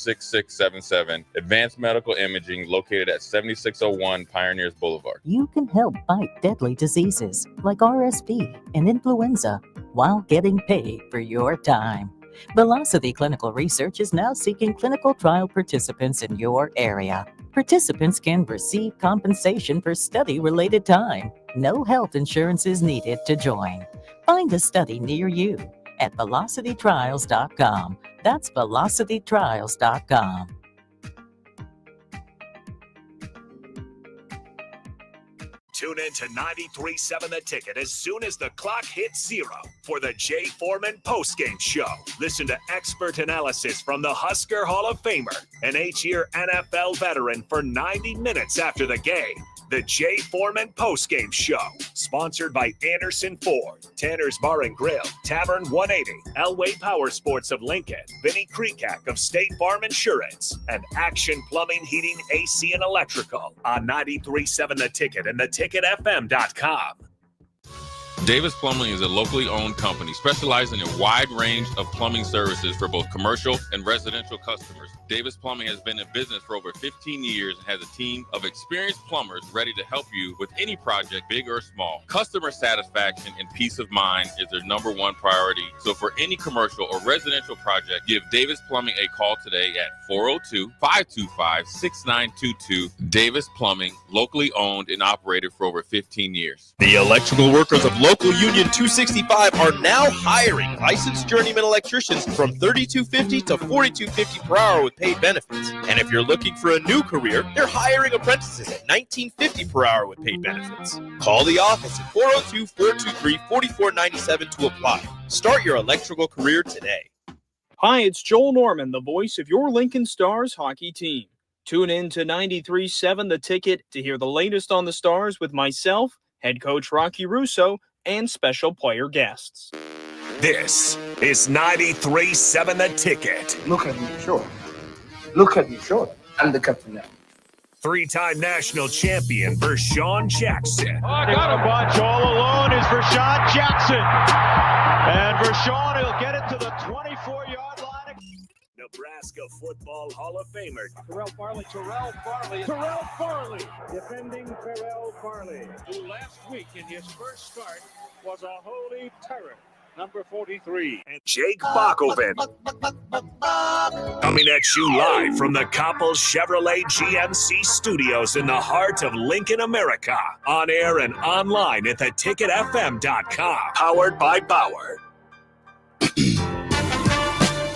888-866-6677. Advanced Medical Imaging located at 7601 Pioneers Boulevard. You can help fight deadly diseases like RSV and influenza while getting paid for your time. Velocity Clinical Research is now seeking clinical trial participants in your area. Participants can receive compensation for study-related time. No health insurance is needed to join. Find a study near you at velocitytrials.com. That's velocitytrials.com. Tune in to 93.7 The Ticket as soon as the clock hits zero for the Jay Foreman postgame show. Listen to expert analysis from the Husker Hall of Famer, an 8-year NFL veteran, for 90 minutes after the game. The Jay Foreman postgame show, sponsored by Anderson Ford, Tanner's Bar and Grill, Tavern 180, Elway Power Sports of Lincoln, Vinnie Krekak of State Farm Insurance, and Action Plumbing, Heating, AC, and Electrical on 93.7 The Ticket and theticketfm.com. Davis Plumbing is a locally owned company specializing in a wide range of plumbing services for both commercial and residential customers. Davis Plumbing has been in business for over 15 years and has a team of experienced plumbers ready to help you with any project, big or small. Customer satisfaction and peace of mind is their number one priority. So for any commercial or residential project, give Davis Plumbing a call today at 402-525-6922. Davis Plumbing, locally owned and operated for over 15 years. The electrical workers of Local Union 265 are now hiring licensed journeyman electricians from $32.50 to $42.50 per hour with paid benefits. And if you're looking for a new career, they're hiring apprentices at $19.50 per hour with paid benefits. Call the office at 402-423-4497 to apply. Start your electrical career today. Hi, it's Joel Norman, the voice of your Lincoln Stars hockey team. Tune in to 93.7 The Ticket to hear the latest on the Stars with myself, head coach Rocky Russo, and special player guests. This is 93.7 The Ticket. Look at me, sure. Look at me, sure. I'm the captain now. Three-time national champion Vershawn Jackson. Oh, I got a bunch. All alone is Vershawn Jackson. And Vershawn will get it to the 24-yard line. Nebraska Football Hall of Famer Terrell Farley, defending Terrell Farley, who last week in his first start was a holy terror. Number 43. And Jake Bakoven. Coming at you live from the Coppel Chevrolet GMC studios in the heart of Lincoln, America. On air and online at theticketfm.com. Powered by Bauer.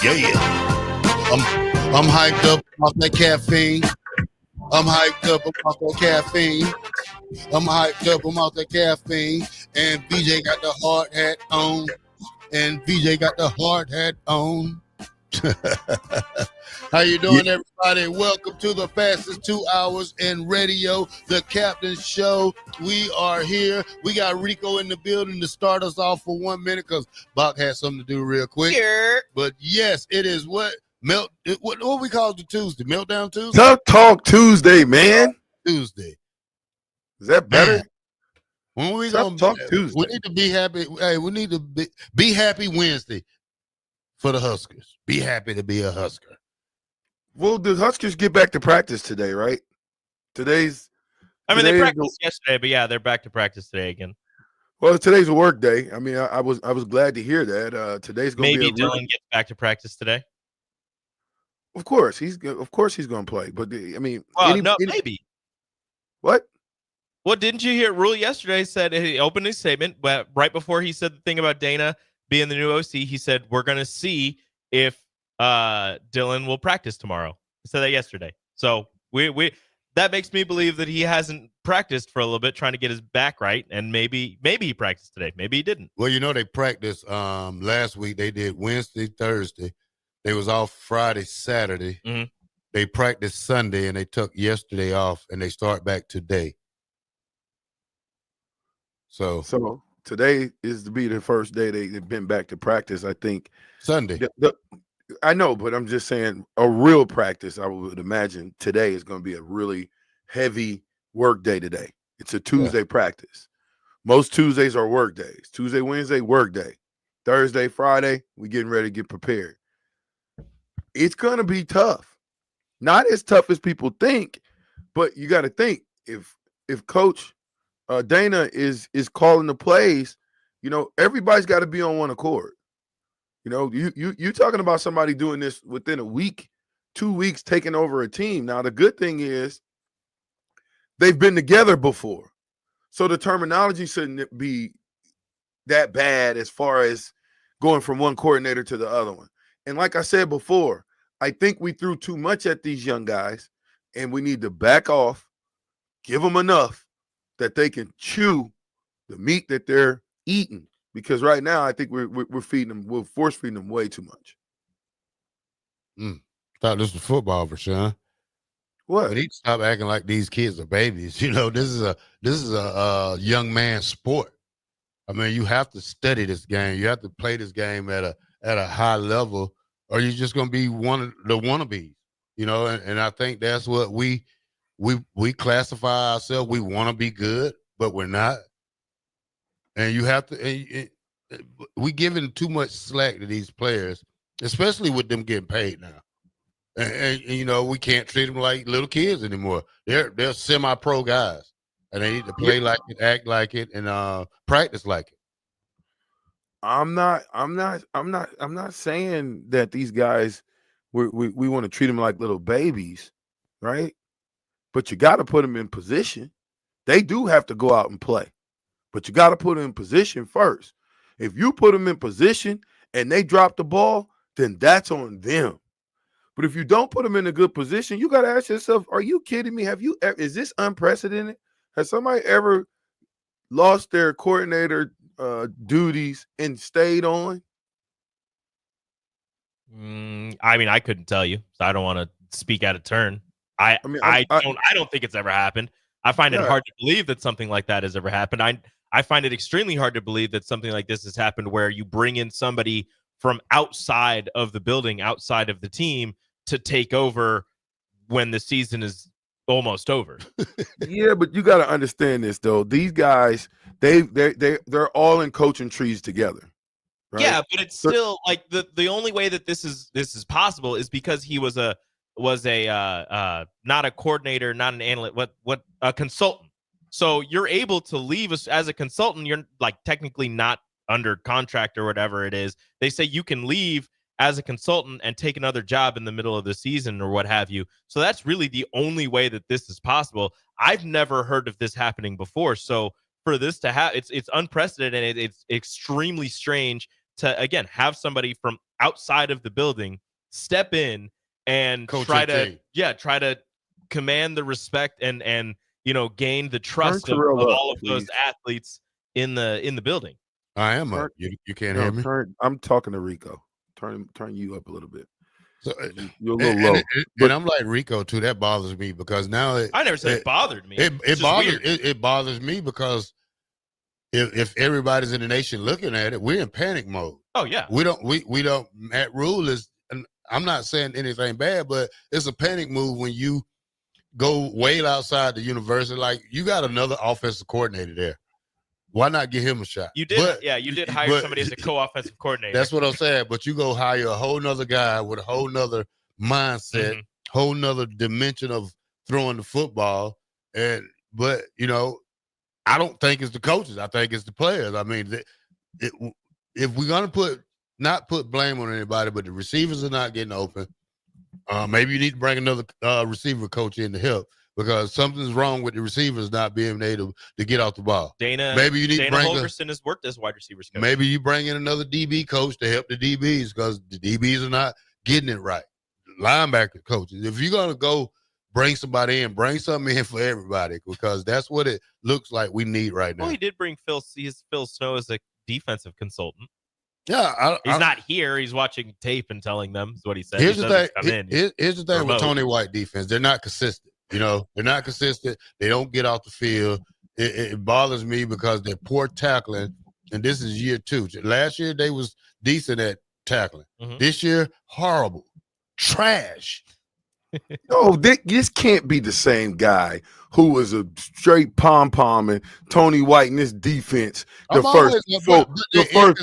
Yeah. I'm hyped up off that caffeine. I'm hyped up off that caffeine. And BJ got the hard hat on. How you doing, everybody? Welcome to the fastest 2 hours in radio, the Captain's Show. We are here. We got Rico in the building to start us off for 1 minute because Bach has something to do real quick. Here. But yes, it is what we call it Tuesday? Meltdown Tuesday? Tough Talk Tuesday, man. Tuesday. Is that better? When we gonna Talk Tuesday. We need to be happy. Hey, we need to be happy Wednesday for the Huskers. Be happy to be a Husker. Well, the Huskers get back to practice today, right? They practiced yesterday, but yeah, they're back to practice today again. Well, today's a work day. I mean, I was glad to hear that. Today's going to be maybe Dylan gets back to practice today. Of course, he's going to play. But maybe. What? Well, didn't you hear Rhule yesterday said he opened his statement, but right before he said the thing about Dana being the new OC, he said, we're going to see if Dylan will practice tomorrow. He said that yesterday. So we that makes me believe that he hasn't practiced for a little bit, trying to get his back right. And maybe he practiced today. Maybe he didn't. Well, they practiced last week. They did Wednesday, Thursday. They was off Friday, Saturday. Mm-hmm. They practiced Sunday, and they took yesterday off, and they start back today. So today is to be the first day they've been back to practice, I think. Sunday. I know, but I'm just saying a real practice, I would imagine today is going to be a really heavy work day today. It's a Tuesday practice. Most Tuesdays are work days. Tuesday, Wednesday, work day. Thursday, Friday, we getting ready to get prepared. It's going to be tough. Not as tough as people think, but you got to think if Coach Dana is calling the plays, everybody's got to be on one accord. You talking about somebody doing this within a week, 2 weeks, taking over a team. Now the good thing is they've been together before, so the terminology shouldn't be that bad as far as going from one coordinator to the other one. And like I said before, I think we threw too much at these young guys, and we need to back off, give them enough that they can chew the meat that they're eating. Because right now, I think we're force feeding them way too much. Thought this was football, Rashawn. What? We need to stop acting like these kids are babies. This is a young man's sport. I mean, you have to study this game. You have to play this game at a high level, or you're just going to be one of the wannabes. And I think that's what we classify ourselves. We want to be good, but we're not. And you have to. We giving too much slack to these players, especially with them getting paid now. And we can't treat them like little kids anymore. They're semi-pro guys, and they need to play like it, act like it, and practice like it. I'm not saying that these guys we want to treat them like little babies, right? But you got to put them in position. They do have to go out and play, but you got to put them in position first. If you put them in position and they drop the ball, then that's on them. But if you don't put them in a good position, you got to ask yourself, are you kidding me? Is this unprecedented? Has somebody ever lost their coordinator duties and stayed on? I mean, I couldn't tell you, so I don't want to speak out of turn. I don't think it's ever happened. I find it hard to believe that something like that has ever happened. I find it extremely hard to believe that something like this has happened where you bring in somebody from outside of the building, outside of the team, to take over when the season is almost over. Yeah, but you got to understand this though. These guys, they're all in coaching trees together. Right? Yeah, but it's still like the only way that this is possible is because he was a not a coordinator, not an analyst, what a consultant. So you're able to leave as a consultant. You're like technically not under contract or whatever it is. They say you can leave as a consultant and take another job in the middle of the season or what have you. So that's really the only way that this is possible. I've never heard of this happening before. So for this to happen, it's unprecedented. It's extremely strange to, again, have somebody from outside of the building step in and try to command the respect and gain the trust of all of those athletes in the building. I am up. You can't hear me? I'm talking to Rico. Turn you up a little bit. So, you're a little low. But I'm like Rico too. That bothers me because now I never said it bothered me. It bothers me because if everybody's in the nation looking at it, we're in panic mode. Oh yeah. We don't. Matt Rhule is. And I'm not saying anything bad, but it's a panic move when you go way outside the university. Like you got another offensive coordinator there. Why not give him a shot? You did, you did hire somebody as a co-offensive coordinator. That's what I'm saying. But you go hire a whole nother guy with a whole nother mindset, whole nother dimension of throwing the football. But I don't think it's the coaches. I think it's the players. I mean, if we're gonna not put blame on anybody, but the receivers are not getting open. Maybe you need to bring another receiver coach in to help. Because something's wrong with the receivers not being able to get off the ball. Maybe you need to bring Holgerson has worked as wide receivers coach. Maybe you bring in another DB coach to help the DBs because the DBs are not getting it right. Linebacker coaches. If you're gonna go bring somebody in, bring something in for everybody because that's what it looks like we need right now. Well, he did bring Phil Snow as a defensive consultant. Yeah, he's not here. He's watching tape and telling them is what he said. Here's the thing. Here's the thing with Tony White defense. They're not consistent. They're not consistent. They don't get off the field. It bothers me because they're poor tackling, and this is year 2. Last year, they was decent at tackling. This year, horrible. Trash. No, this can't be the same guy who was a straight pom-pom and Tony White in this defense the first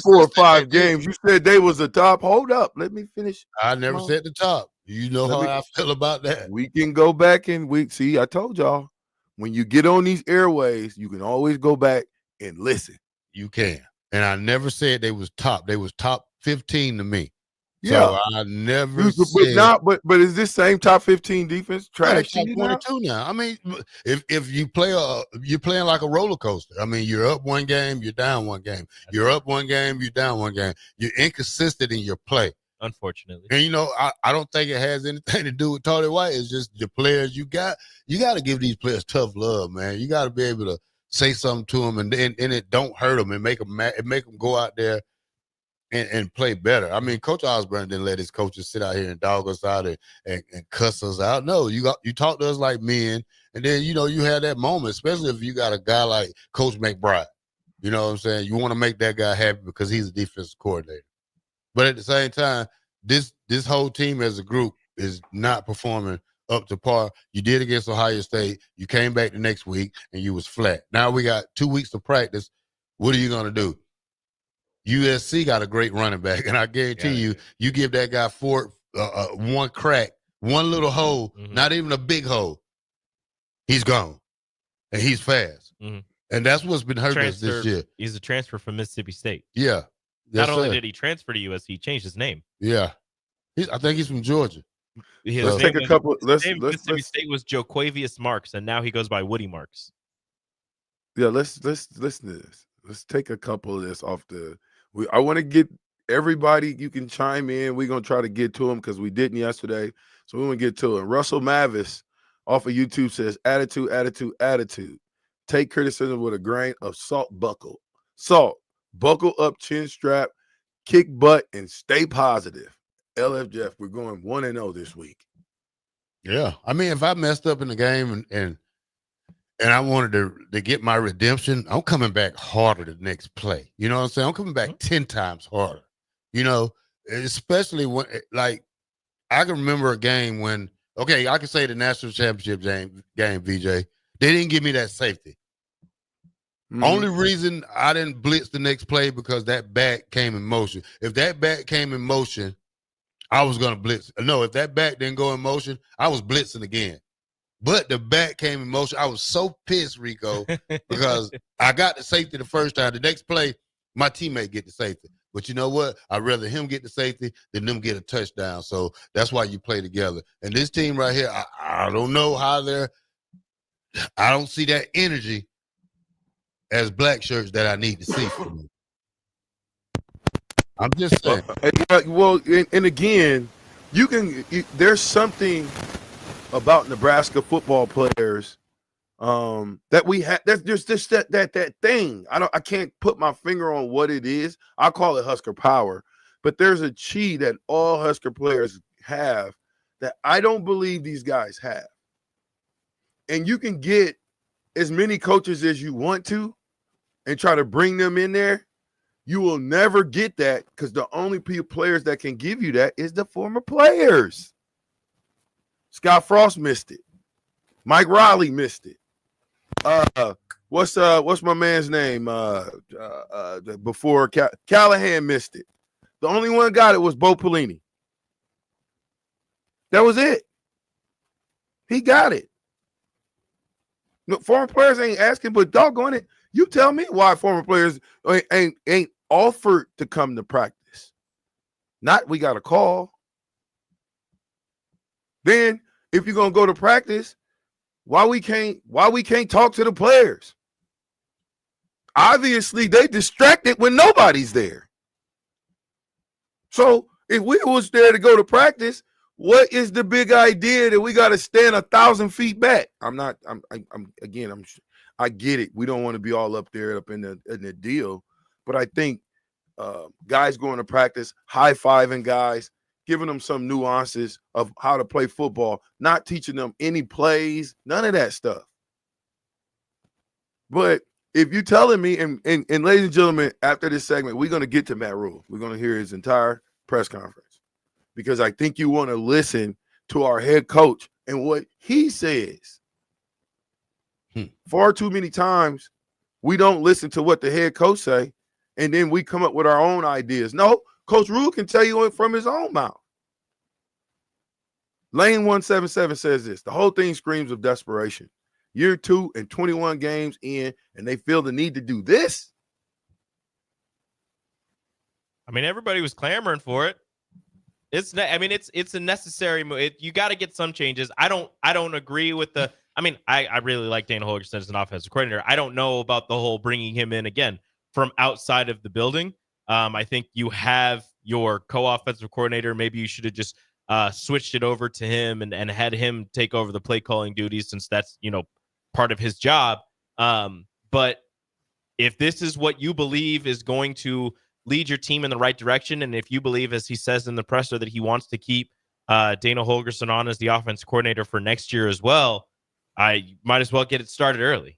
4 or 5 games. You said they was the top. Hold up. Let me finish. I never said the top. You know how I feel about that. We can go back and I told y'all, when you get on these airways, you can always go back and listen. You can. And I never said they was top. They was top 15 to me. Yeah. So I never said. But is this same top 15 defense trash to top you 22 now? I mean, if you play you're playing like a roller coaster. I mean, you're up one game, you're down one game. You're up one game, you're down one game. You're inconsistent in your play. Unfortunately. And I don't think it has anything to do with Tony White. It's just the players you got. You got to give these players tough love, man. You got to be able to say something to them, and it don't hurt them and make them go out there and play better. I mean, Coach Osborne didn't let his coaches sit out here and dog us out and cuss us out. No, you talk to us like men, and then you had that moment, especially if you got a guy like Coach McBride. You know what I'm saying? You want to make that guy happy because he's a defensive coordinator. But at the same time, this whole team as a group is not performing up to par. You did against Ohio State. You came back the next week, and you was flat. Now we got 2 weeks to practice. What are you going to do? USC got a great running back, and I guarantee you give that guy one crack, one little hole, not even a big hole, he's gone, and he's fast. Mm-hmm. And that's what's been hurting us this year. He's a transfer from Mississippi State. Yeah. Not only did he transfer to USC, he changed his name. Yeah. I think he's from Georgia. Let's take a couple. Mississippi State was Joquavius Marks, and now he goes by Woody Marks. Yeah, let's listen to this. Let's take a couple of this off the. I want to get everybody. You can chime in. We're gonna try to get to them because we didn't yesterday, so we want to get to it. Russell Mavis off of YouTube says, "Attitude, attitude, attitude. Take criticism with a grain of salt. Buckle up, chin strap, kick butt, and stay positive." LF Jeff, we're going 1-0 this week. Yeah, I mean, if I messed up in the game and I wanted to get my redemption, I'm coming back harder the next play. You know what I'm saying? I'm coming back 10 times harder. Especially when, like, I can remember a game when, okay, I can say the national championship game, VJ, they didn't give me that safety. Mm-hmm. Only reason I didn't blitz the next play because that back came in motion. If that back came in motion, I was going to blitz. No, if that back didn't go in motion, I was blitzing again. But the back came in motion. I was so pissed, Rico, because I got the safety the first time. The next play, my teammate get the safety. But you know what? I'd rather him get the safety than them get a touchdown. So that's why you play together. And this team right here, I don't know how I don't see that energy as black shirts that I need to see from them. I'm just saying. Well, and again, there's something about Nebraska football players that we have. There's just that thing. I can't put my finger on what it is. I call it Husker power, but there's a chi that all Husker players have that I don't believe these guys have. And you can get as many coaches as you want to and try to bring them in there. You will never get that because the only players that can give you that is the former players. Scott Frost missed it. Mike Riley missed it. What's my man's name? Before Callahan missed it. The only one got it was Bo Pelini. That was it. He got it. No, former players ain't asking, but doggone it, you tell me why former players ain't offered to come to practice. Not we got a call. Then if you're gonna go to practice, why we can't talk to the players? Obviously, they distracted when nobody's there. So if we was there to go to practice, what is the big idea that we got to stand 1,000 feet back? I get it. We don't want to be all up there up in the deal, but I think guys going to practice, high-fiving guys, giving them some nuances of how to play football, not teaching them any plays, none of that stuff. But if you're telling me, and ladies and gentlemen, after this segment, we're going to get to Matt Rhule. We're going to hear his entire press conference because I think you want to listen to our head coach and what he says. Far too many times we don't listen to what the head coach say, and then we come up with our own ideas. No, Coach Rhule can tell you it from his own mouth. Lane 177 says this. The whole thing screams of desperation. Year 2 and 21 games in, and they feel the need to do this. I mean, everybody was clamoring for it. It's a necessary move. You got to get some changes. I don't agree with the. I mean, I really like Dana Holgorsen as an offensive coordinator. I don't know about the whole bringing him in again from outside of the building. I think you have your co-offensive coordinator. Maybe you should have just switched it over to him and had him take over the play calling duties, since that's part of his job. But if this is what you believe is going to lead your team in the right direction, and if you believe, as he says in the presser, that he wants to keep Dana Holgorsen on as the offense coordinator for next year as well, I might as well get it started early.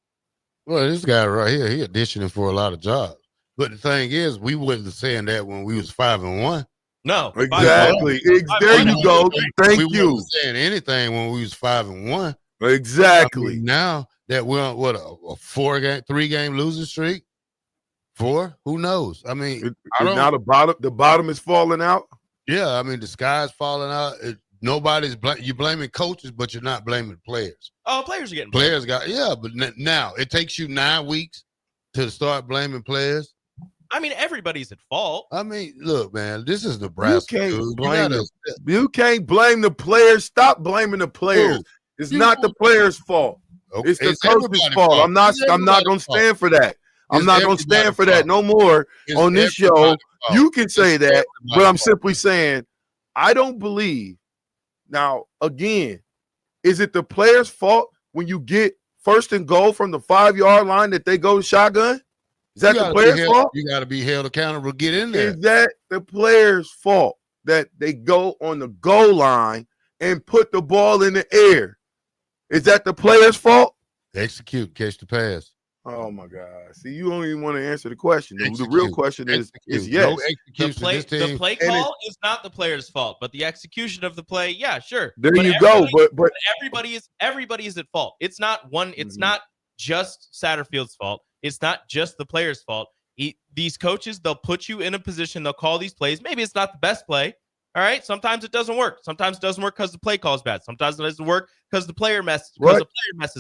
Well, this guy right here, he auditioning for a lot of jobs. But the thing is, we wasn't saying that when we was 5-1. No, exactly. There you go. Thank you. We wasn't saying anything when we was 5-1. Exactly. I mean, now that we're on a 3-game losing streak. 4? Who knows? I mean, now the bottom is falling out. Yeah, I mean, the sky's falling out. Nobody's you're blaming coaches, but you're not blaming players. Oh, players are getting blamed. But now it takes you 9 weeks to start blaming players. I mean, everybody's at fault. I mean, look, man, this is Nebraska. You can't blame the players. Stop blaming the players. It's not the players' fault. Okay. It's the coach's fault. I'm not going to stand for that. I'm not going to stand for that no more on this show. You can say that, but I'm simply saying I don't believe. Now, again, is it the players' fault when you get 1st and goal from the 5-yard line that they go shotgun? Is that the players' fault? You got to be held accountable to get in there. Is that the players' fault that they go on the goal line and put the ball in the air? Is that the players' fault? Execute, catch the pass. Oh my God! See, you don't even want to answer the question. The real question is yes. No execution. The play call is not the player's fault, but the execution of the play, yeah, sure. There you go. But everybody is at fault. It's not one. It's not just Satterfield's fault. It's not just the player's fault. These coaches, they'll put you in a position. They'll call these plays. Maybe it's not the best play. All right. Sometimes it doesn't work. Sometimes it doesn't work because the play call is bad. Sometimes it doesn't work because the player messes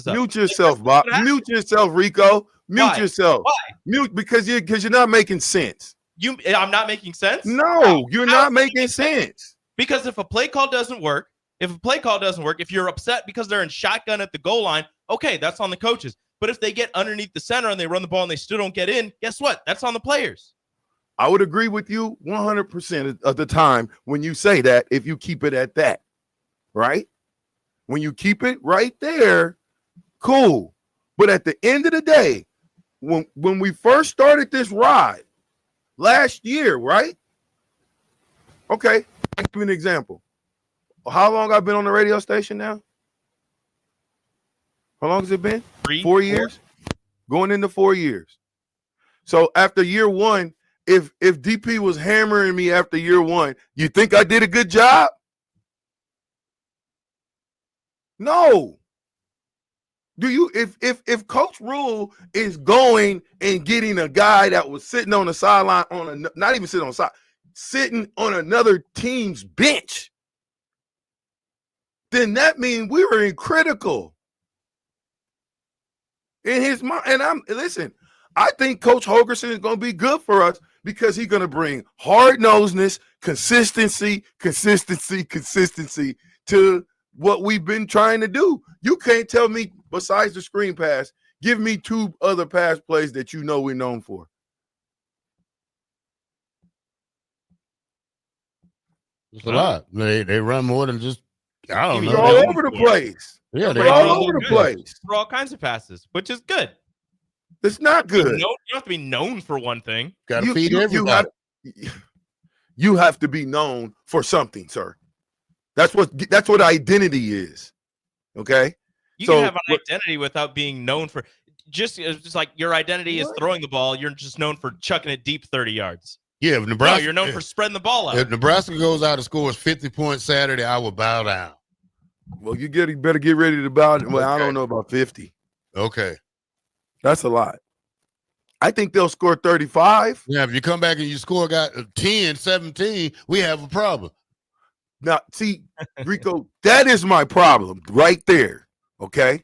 up. Mute yourself, Bob. Mute yourself, Rico. Mute yourself. Why? Mute because you're not making sense. I'm not making sense? No, you're not making sense. Because if a play call doesn't work, if you're upset because they're in shotgun at the goal line, okay, that's on the coaches. But if they get underneath the center and they run the ball and they still don't get in, guess what? That's on the players. I would agree with you 100% of the time when you say that, if you keep it at that, right? When you keep it right there, cool. But at the end of the day, when we first started this ride last year, right? Okay, I'll give you an example. How long I've been on the radio station now? How long has it been? 4 years? Going into 4 years. So after year 1, if DP was hammering me after year 1, you think I did a good job? No. Do you if Coach Rhule is going and getting a guy that was sitting on the sideline not even sitting on the side, sitting on another team's bench, then that means we were in critical in his mind. And I think Coach Holgorsen is going to be good for us because he's going to bring hard-nosedness, consistency to what we've been trying to do. You can't tell me, besides the screen pass, give me 2 other pass plays that you know we're known for. It's a lot. They run more than just, I don't know. They're all over the place. Yeah, they're all over the place. For all kinds of passes, which is good. It's not good. You don't have to be known for one thing. Got to feed everybody. You have to be known for something, sir. That's what identity is. Okay. You can have an identity without being known for just like your identity is throwing the ball. You're just known for chucking it deep 30 yards. Yeah, if Nebraska, you're known for spreading the ball out. If Nebraska goes out and scores 50 points Saturday, I will bow down. Well, you better get ready to bow down. Well, okay. I don't know about 50. Okay. That's a lot. I think they'll score 35. Yeah, if you come back and you score 10, 17, we have a problem. Now, see, Rico, that is my problem right there. Okay.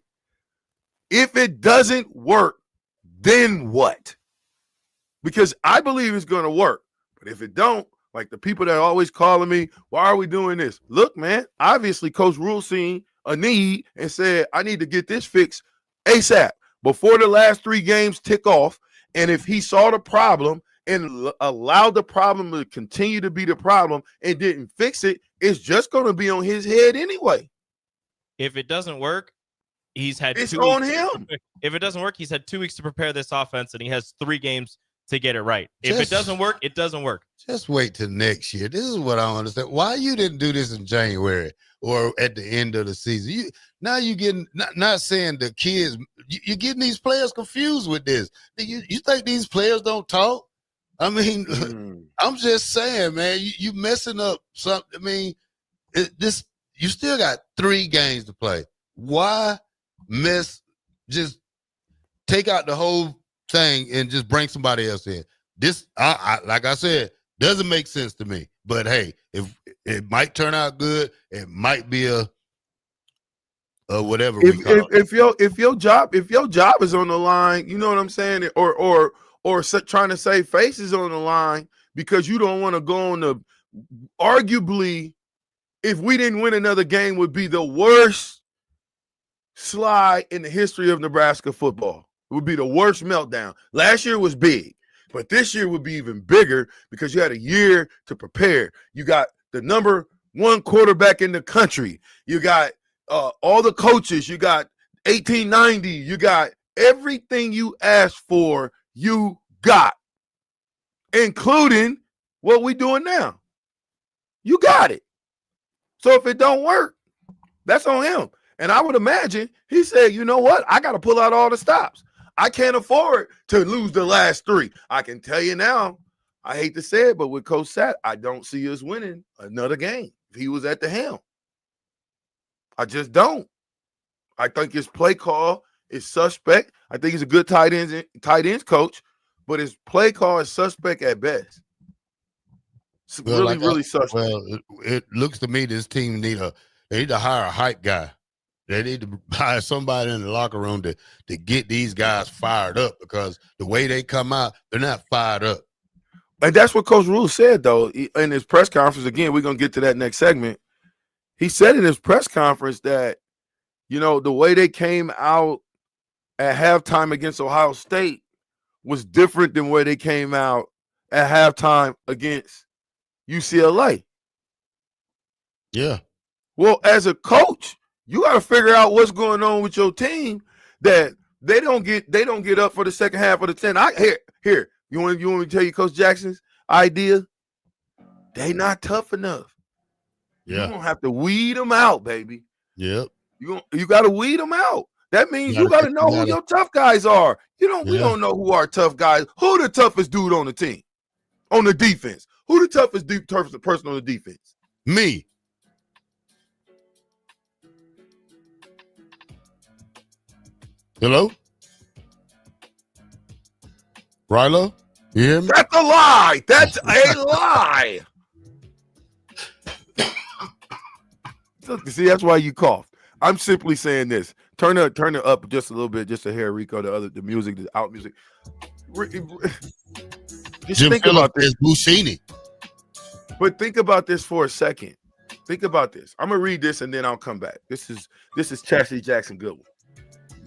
If it doesn't work, then what? Because I believe it's going to work. But if it don't, like the people that are always calling me, why are we doing this? Look, man, obviously Coach Rhule seen a need and said, I need to get this fixed ASAP before the last 3 games tick off. And if he saw the problem and allowed the problem to continue to be the problem and didn't fix it, it's just going to be on his head anyway. If it doesn't work, he's had it's 2 on weeks. him. If it doesn't work, he's had 2 weeks to prepare this offense, and he has 3 games to get it right. If it doesn't work, it doesn't work. Just wait till next year. This is what I don't understand. Why you didn't do this in January or at the end of the season? You getting not saying the kids. You're getting these players confused with this. You think these players don't talk? I mean, I'm just saying, man. You messing up something. I mean, you still got 3 games to play. Why just take out the whole thing and just bring somebody else in? This, like I said, doesn't make sense to me. But hey, if it might turn out good, it might be a whatever we call it. If your job is on the line, you know what I'm saying, or trying to save faces on the line because you don't want to go on the, arguably, if we didn't win another game, would be the worst slide in the history of Nebraska football. It would be the worst meltdown. Last year was big, but this year would be even bigger because you had a year to prepare. You got the number 1 quarterback in the country. You got all the coaches. You got 1890. You got everything you asked for, you got, including what we doing now. You got it. So if it don't work, that's on him. And I would imagine he said, you know what? I got to pull out all the stops. I can't afford to lose the last 3. I can tell you now, I hate to say it, but with Coach Sat, I don't see us winning another game if he was at the helm. I just don't. I think his play call is suspect. I think he's a good tight ends coach, but his play call is suspect at best. It's really suspect. Well, it looks to me this team they need to hire a hype guy. They need to hire somebody in the locker room to get these guys fired up, because the way they come out, they're not fired up. And that's what Coach Rhule said, though, in his press conference. Again, we're going to get to that next segment. He said in his press conference that, you know, the way they came out at halftime against Ohio State was different than where they came out at halftime against UCLA. Yeah. Well, as a coach, you got to figure out what's going on with your team that they don't get up for the second half of the 10. Here. You want me to tell you Coach Jackson's idea? They not tough enough. Yeah. You're going to have to weed them out, baby. Yep. You got to weed them out. That means you got to know who your tough guys are. We don't know who our tough guys. Who the toughest dude on the team? On the defense. Who the toughest person on the defense? Me. Hello? Rilo? You hear me? That's a lie. That's a lie. See, that's why you coughed. I'm simply saying this. Turn it up just a little bit, just to hear Rico, the music, the out music. Just Jim think Phillips about this. Is Buscini. But think about this for a second. Think about this. I'm gonna read this and then I'll come back. This is Chastity Jackson Goodwin.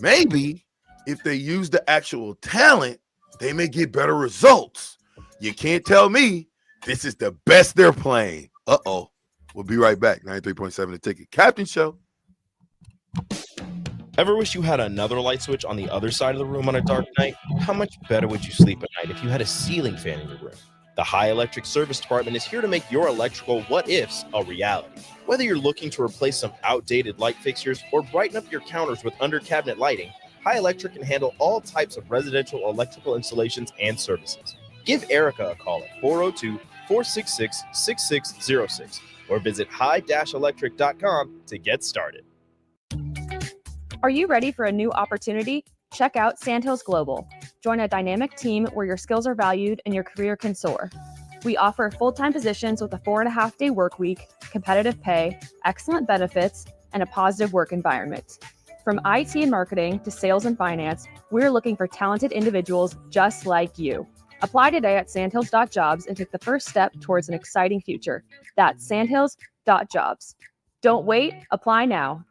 Maybe if they use the actual talent, they may get better results. You can't tell me this is the best they're playing. Uh-oh. We'll be right back. 93.7 The Ticket. Captain Show. Ever wish you had another light switch on the other side of the room on a dark night? How much better would you sleep at night if you had a ceiling fan in your room? The High Electric Service Department is here to make your electrical what-ifs a reality. Whether you're looking to replace some outdated light fixtures or brighten up your counters with under-cabinet lighting, High Electric can handle all types of residential electrical installations and services. Give Erica a call at 402-466-6606 or visit high-electric.com to get started. Are you ready for a new opportunity? Check out Sandhills Global. Join a dynamic team where your skills are valued and your career can soar. We offer full-time positions with a 4.5-day work week, competitive pay, excellent benefits, and a positive work environment. From IT and marketing to sales and finance, we're looking for talented individuals just like you. Apply today at sandhills.jobs and take the first step towards an exciting future. That's sandhills.jobs. Don't wait, apply now.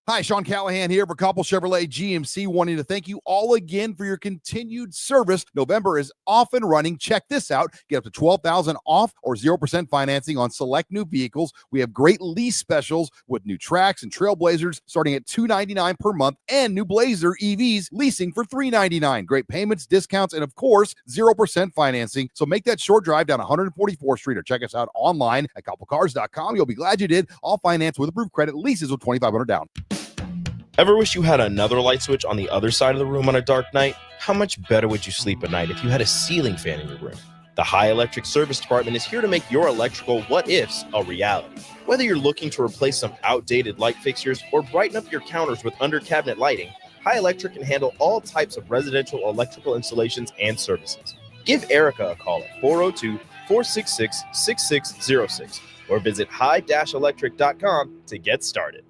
Hi, Sean Callahan here for Coppell Chevrolet GMC, wanting to thank you all again for your continued service. November is off and running. Check this out. Get up to $12,000 off or 0% financing on select new vehicles. We have great lease specials with new Trax and Trailblazers starting at $299 per month and new Blazer EVs leasing for $399. Great payments, discounts, and of course, 0% financing. So make that short drive down 144th Street or check us out online at CoppellCars.com. You'll be glad you did. All finance with approved credit, leases with $2,500 down. Ever wish you had another light switch on the other side of the room on a dark night? How much better would you sleep at night if you had a ceiling fan in your room? The High Electric Service Department is here to make your electrical what-ifs a reality. Whether you're looking to replace some outdated light fixtures or brighten up your counters with under-cabinet lighting, High Electric can handle all types of residential electrical installations and services. Give Erica a call at 402-466-6606 or visit high-electric.com to get started.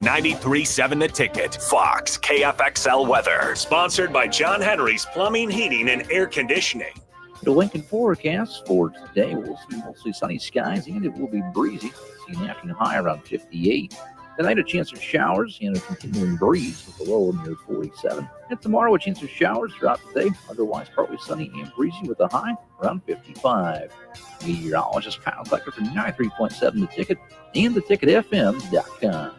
93.7 The Ticket, Fox, KFXL weather. Sponsored by John Henry's Plumbing, Heating, and Air Conditioning. The Lincoln forecast for today, we'll see mostly sunny skies and it will be breezy. See an afternoon high around 58. Tonight, a chance of showers and a continuing breeze with a low near 47. And tomorrow, a chance of showers throughout the day. Otherwise, partly sunny and breezy with a high around 55. Meteorologist Kyle Klecker for 93.7 The Ticket and theticketfm.com.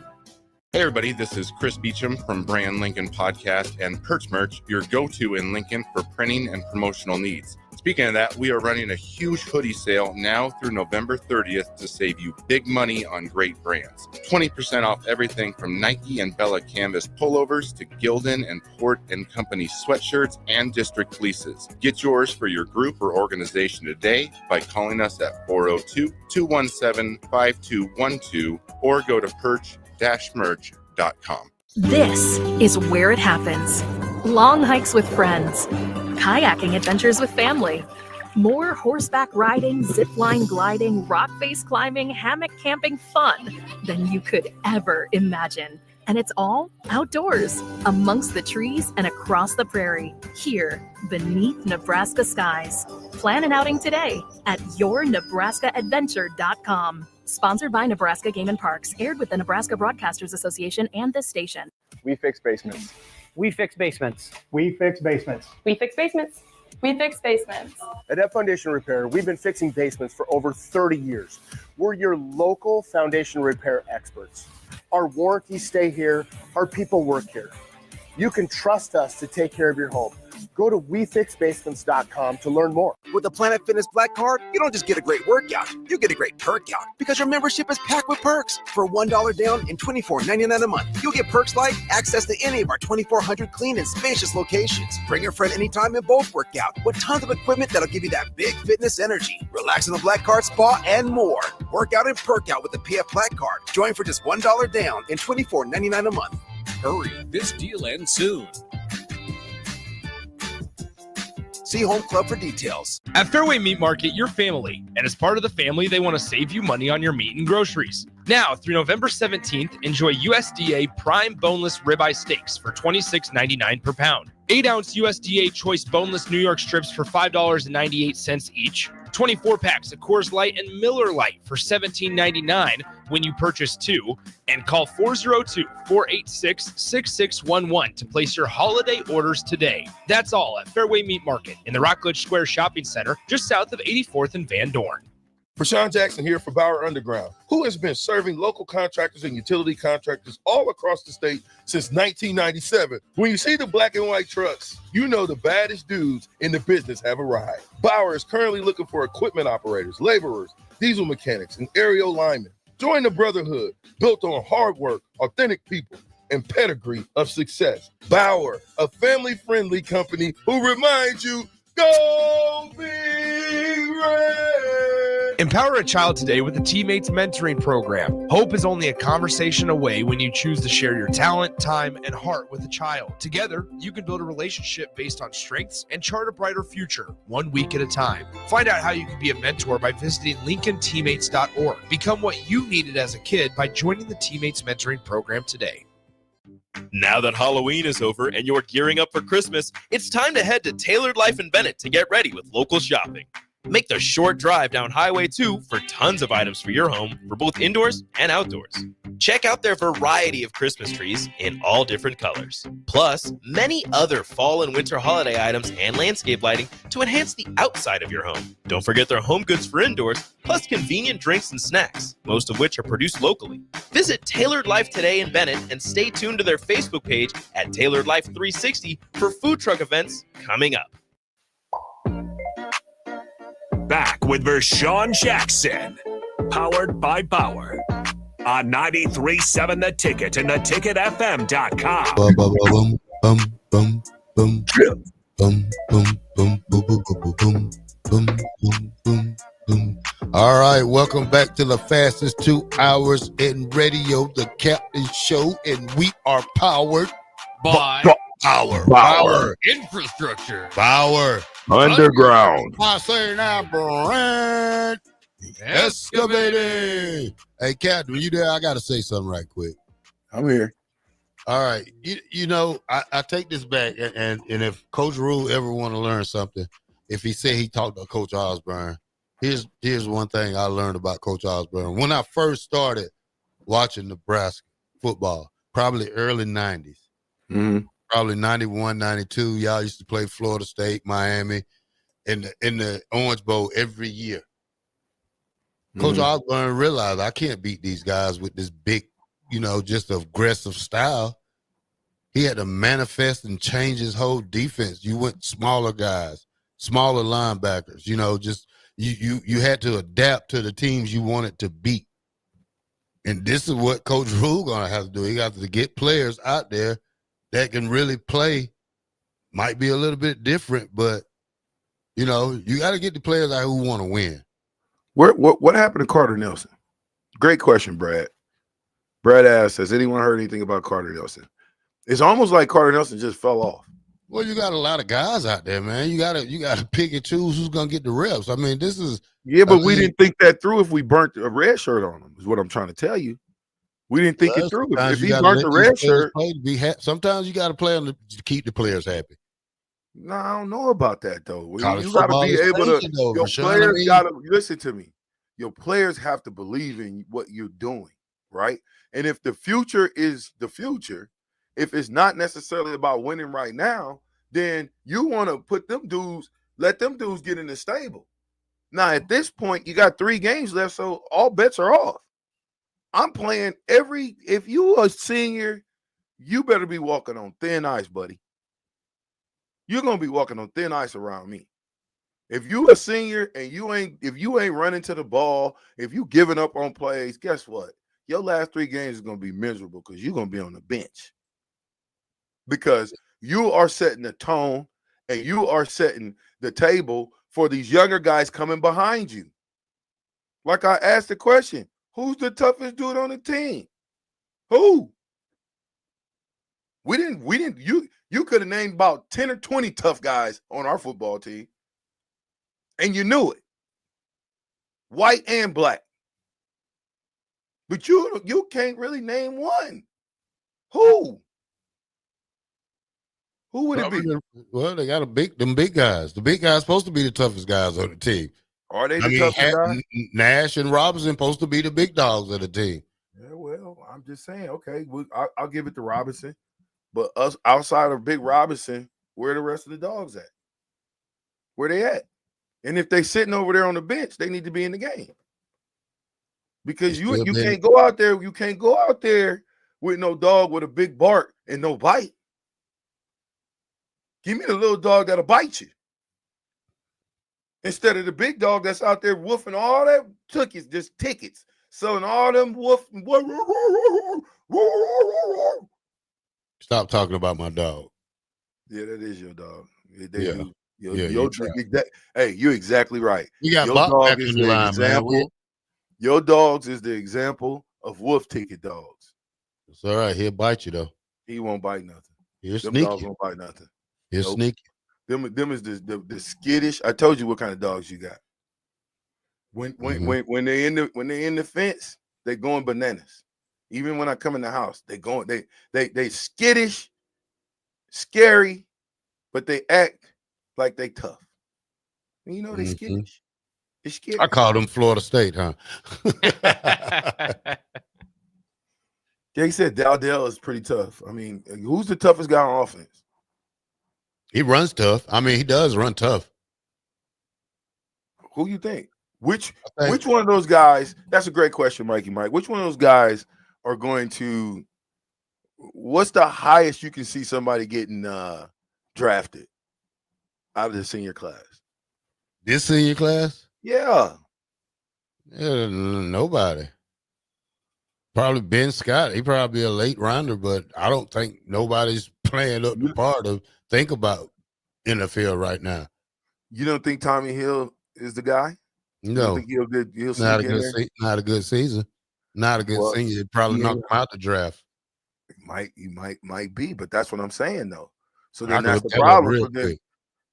Hey everybody, this is Chris Beecham from Brand Lincoln Podcast and Perch Merch, your go-to in Lincoln for printing and promotional needs. Speaking of that, we are running a huge hoodie sale now through November 30th to save you big money on great brands. 20% off everything from Nike and Bella Canvas pullovers to Gildan and Port & Company sweatshirts and district fleeces. Get yours for your group or organization today by calling us at 402-217-5212 or go to perch-merch.com. This is where it happens. Long hikes with friends, kayaking adventures with family, more horseback riding, zipline gliding, rock face climbing, hammock camping fun than you could ever imagine. And it's all outdoors, amongst the trees and across the prairie, here beneath Nebraska skies. Plan an outing today at yournebraskaadventure.com. Sponsored by Nebraska Game and Parks, aired with the Nebraska Broadcasters Association and this station. We fix basements. We fix basements. We fix basements. We fix basements. We fix basements. At F Foundation Repair, we've been fixing basements for over 30 years. We're your local foundation repair experts. Our warranties stay here. Our people work here. You can trust us to take care of your home. Go to WeFixBasements.com to learn more. With the Planet Fitness Black Card, you don't just get a great workout, you get a great perk out because your membership is packed with perks. For $1 down and $24.99 a month, you'll get perks like access to any of our 2,400 clean and spacious locations. Bring your friend anytime and both work out with tons of equipment that'll give you that big fitness energy. Relax in the Black Card spa and more. Work out and perk out with the PF Black Card. Join for just $1 down and $24.99 a month. Hurry, this deal ends soon. See Home Club for details. At Fairway Meat Market, you're family, and as part of the family, they want to save you money on your meat and groceries. Now, through November 17th, enjoy USDA prime boneless ribeye steaks for $26.99 per pound. 8-ounce USDA choice boneless New York strips for $5.98 each. 24 packs of Coors Light and Miller Lite for $17.99 when you purchase 2. And call 402-486-6611 to place your holiday orders today. That's all at Fairway Meat Market in the Rockledge Square Shopping Center, just south of 84th and Van Dorn. Prashawn Jackson here for Bauer Underground, who has been serving local contractors and utility contractors all across the state since 1997. When you see the black and white trucks, you know the baddest dudes in the business have arrived. Bauer is currently looking for equipment operators, laborers, diesel mechanics, and aerial linemen. Join the brotherhood built on hard work, authentic people, and pedigree of success. Bauer, a family-friendly company who reminds you, go Big Red! Empower a child today with the Teammates Mentoring Program. Hope is only a conversation away when you choose to share your talent, time, and heart with a child. Together, you can build a relationship based on strengths and chart a brighter future, 1 week at a time. Find out how you can be a mentor by visiting LincolnTeammates.org. Become what you needed as a kid by joining the Teammates Mentoring Program today. Now that Halloween is over and you're gearing up for Christmas, it's time to head to Tailored Life in Bennett to get ready with local shopping. Make the short drive down Highway 2 for tons of items for your home for both indoors and outdoors. Check out their variety of Christmas trees in all different colors. Plus, many other fall and winter holiday items and landscape lighting to enhance the outside of your home. Don't forget their home goods for indoors, plus convenient drinks and snacks, most of which are produced locally. Visit Tailored Life today in Bennett and stay tuned to their Facebook page at Tailored Life 360 for food truck events coming up. Back with Vershawn Jackson, powered by Bauer, on 93.7 The Ticket and theticketfm.com. Bum, bum, bum, bum, bum, bum, bum, bum, bum, bum, bum, bum, bum, bum, bum. All right, welcome back to the fastest 2 hours in radio, the Captain Show, and we are powered by Power. Infrastructure. Power. Underground. I say now, Brent. Excavating. Hey, Captain, you there? I got to say something right quick. I'm here. All right. You know, I take this back, and if Coach Rhule ever want to learn something, if he said he talked to Coach Osborne, here's one thing I learned about Coach Osborne. When I first started watching Nebraska football, probably early 90s, probably 91, 92, y'all used to play Florida State, Miami, in the Orange Bowl every year. Coach Osborne realized I can't beat these guys with this big, just aggressive style. He had to manifest and change his whole defense. You went smaller guys, smaller linebackers, just you had to adapt to the teams you wanted to beat. And this is what Coach Rhule gonna have to do. He got to get players out there that can really play. Might be a little bit different, but you got to get the players out who want to win. What happened to Carter Nelson? Great question, Brad. Brad asks, has anyone heard anything about Carter Nelson? It's almost like Carter Nelson just fell off. Well, you got a lot of guys out there, man. You gotta pick and choose who's gonna get the reps. I mean, this is but we didn't think that through if we burnt a red shirt on him, is what I'm trying to tell you. We didn't think it through. If he burnt the red shirt, sometimes you got to play them to keep the players happy. No, I don't know about that though. You got to be able to. Your players got to listen to me. Your players have to believe in what you're doing, right? And if the future is the future, if it's not necessarily about winning right now, then you want to put them dudes, let them dudes get in the stable. Now at this point, you got 3 games left, so all bets are off. I'm playing if you are a senior, you better be walking on thin ice, buddy. You're gonna be walking on thin ice around me. If you a senior and if you ain't running to the ball, if you giving up on plays, guess what? Your last 3 games is gonna be miserable because you're gonna be on the bench. Because you are setting the tone and you are setting the table for these younger guys coming behind you. Like I asked the question. Who's the toughest dude on the team? Who? We didn't. You could have named about 10 or 20 tough guys on our football team, and you knew it. White and black. But you can't really name one. Who? Who would it be? Well, they got them big guys. The big guys supposed to be the toughest guys on the team. Are they the toughest guys? Nash and Robinson supposed to be the big dogs of the team. Yeah, well, I'm just saying. Okay, I'll give it to Robinson, but us outside of Big Robinson, where are the rest of the dogs at? Where they at? And if they sitting over there on the bench, they need to be in the game because you can't go out there. You can't go out there with no dog with a big bark and no bite. Give me the little dog that'll bite you. Instead of the big dog that's out there woofing all that tickets, selling all them woofing. Stop talking about my dog. Yeah, that is your dog. They do. Hey, you're exactly right. You got your Bach dog back is on the the line, example. man. Your dogs is the example of wolf ticket dogs. It's all right. He'll bite you, though. He won't bite nothing. He'll Them sneak dogs you. won't bite nothing. He'll sneak you. Them is the skittish. I told you what kind of dogs you got. When they're in the fence, they going bananas. Even when I come in the house, they skittish, scary, but they act like they tough. And you know they skittish. They scary. I call them Florida State, huh? Yeah, he said Dowdell is pretty tough. I mean, who's the toughest guy on offense? He runs tough. I mean, he does run tough. Who you think? Which one of those guys? That's a great question, Mikey Mike. Which one of those guys are going to? What's the highest you can see somebody getting drafted out of the senior class? This senior class? Yeah. Nobody. Probably Ben Scott. He probably a late rounder, but I don't think nobody's playing up the part of think about NFL right now. You don't think Tommy Hill is the guy? No. You think he'll not a sneak in good there? not a good season. Not a good season. He'd probably knock him out the draft. Might be, but that's what I'm saying though. So I then could that's look the that up problem. real quick.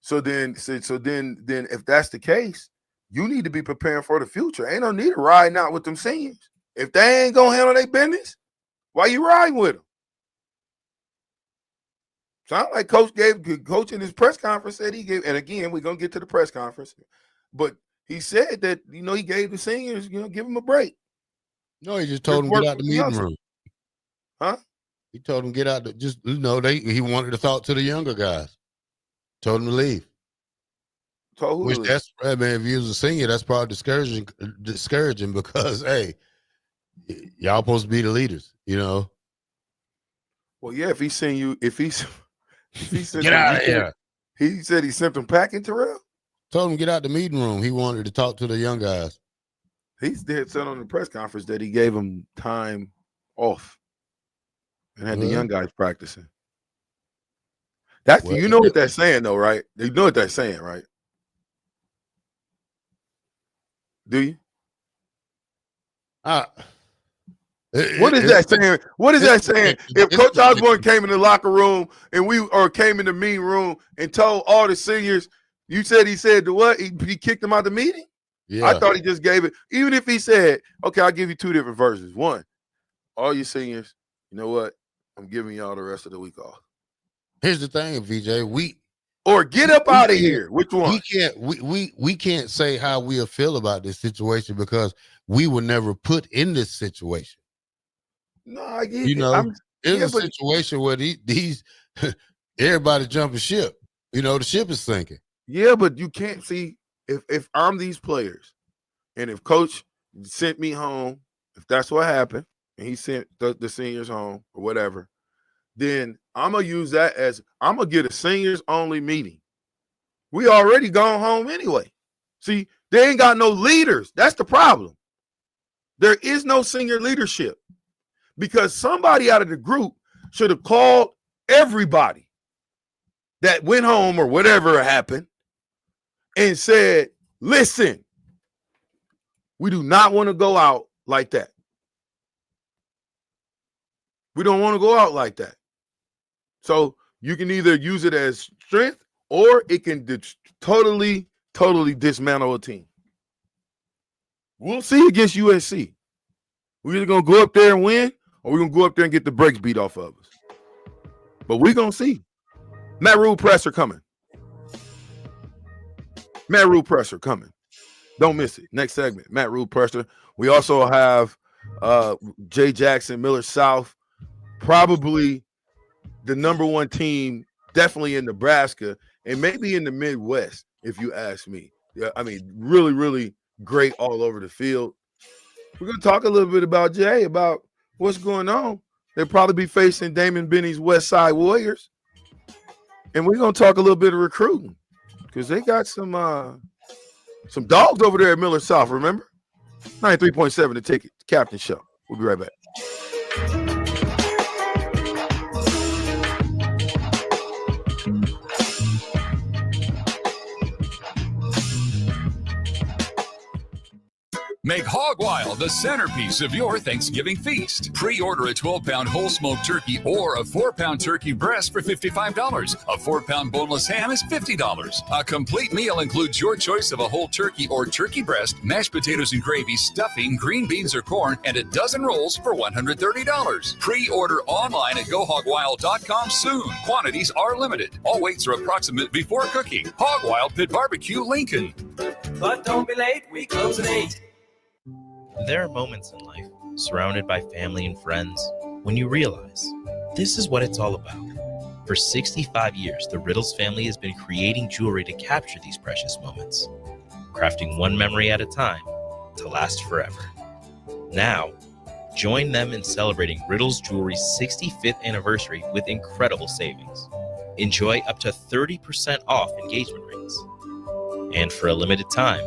So then if that's the case, you need to be preparing for the future. Ain't no need to riding out with them seniors. If they ain't gonna handle their business, why you riding with them? Sound like Coach in his press conference said he gave, and again, we're gonna get to the press conference, but he said that he gave the seniors, give them a break. No, he just told them get out the meeting room. Huh? He told them get out he wanted to talk to the younger guys. Told them to leave. Told who Which to leave? that's, I mean, if you was a senior, that's probably discouraging because hey, y'all supposed to be the leaders, Well, yeah, if he sent you, if he sent get out of here. He said he sent them packing, Terrell. Told him get out the meeting room. He wanted to talk to the young guys. He's said on the press conference that he gave them time off and had the young guys practicing. You know what that's saying, though, right? You know what that's saying, right? Do you? What is that saying? What is that saying? If Coach Osborne came in the locker room or came in the meeting room and told all the seniors, you said he said to what? He kicked them out the meeting? Yeah. I thought he just gave it. Even if he said, okay, I'll give you two different versions. One, all you seniors, you know what? I'm giving y'all the rest of the week off. Here's the thing, VJ. Or get up out of here. Which one? We can't say how we feel about this situation because we were never put in this situation. No, I get it. It's a situation where these everybody jumping ship. The ship is sinking. Yeah, but you can't see if I'm these players, and if Coach sent me home, if that's what happened, and he sent the seniors home or whatever, then I'm gonna use that as I'm gonna get a seniors only meeting. We already gone home anyway. See, they ain't got no leaders. That's the problem. There is no senior leadership because somebody out of the group should have called everybody that went home or whatever happened and said, listen, we do not want to go out like that. We don't want to go out like that. So you can either use it as strength or it can totally dismantle a team. We'll see against USC. We're either going to go up there and win or we're going to go up there and get the brakes beat off of us. But we're going to see. Matt Rhule presser coming. Matt Rhule presser coming. Don't miss it. Next segment, Matt Rhule presser. We also have Jay Jackson, Miller South, probably the number one team, definitely in Nebraska, and maybe in the Midwest, if you ask me. Yeah, I mean, really, really great all over the field. We're going to talk a little bit about Jay, about what's going on. They'll probably be facing Damon Benny's West Side Warriors. And we're going to talk a little bit of recruiting because they got some dogs over there at Miller South, remember? 93.7 The Ticket, Captain Show. We'll be right back. Make Hog Wild the centerpiece of your Thanksgiving feast. Pre-order a 12-pound whole smoked turkey or a 4-pound turkey breast for $55. A 4-pound boneless ham is $50. A complete meal includes your choice of a whole turkey or turkey breast, mashed potatoes and gravy, stuffing, green beans or corn, and a dozen rolls for $130. Pre-order online at GoHogWild.com soon. Quantities are limited. All weights are approximate before cooking. Hog Wild Pit Barbecue, Lincoln. But don't be late, we close at 8. There are moments in life, surrounded by family and friends, when you realize this is what it's all about. For 65 years, the Riddles family has been creating jewelry to capture these precious moments, crafting one memory at a time to last forever. Now, join them in celebrating Riddles Jewelry's 65th anniversary with incredible savings. Enjoy up to 30% off engagement rings. And for a limited time,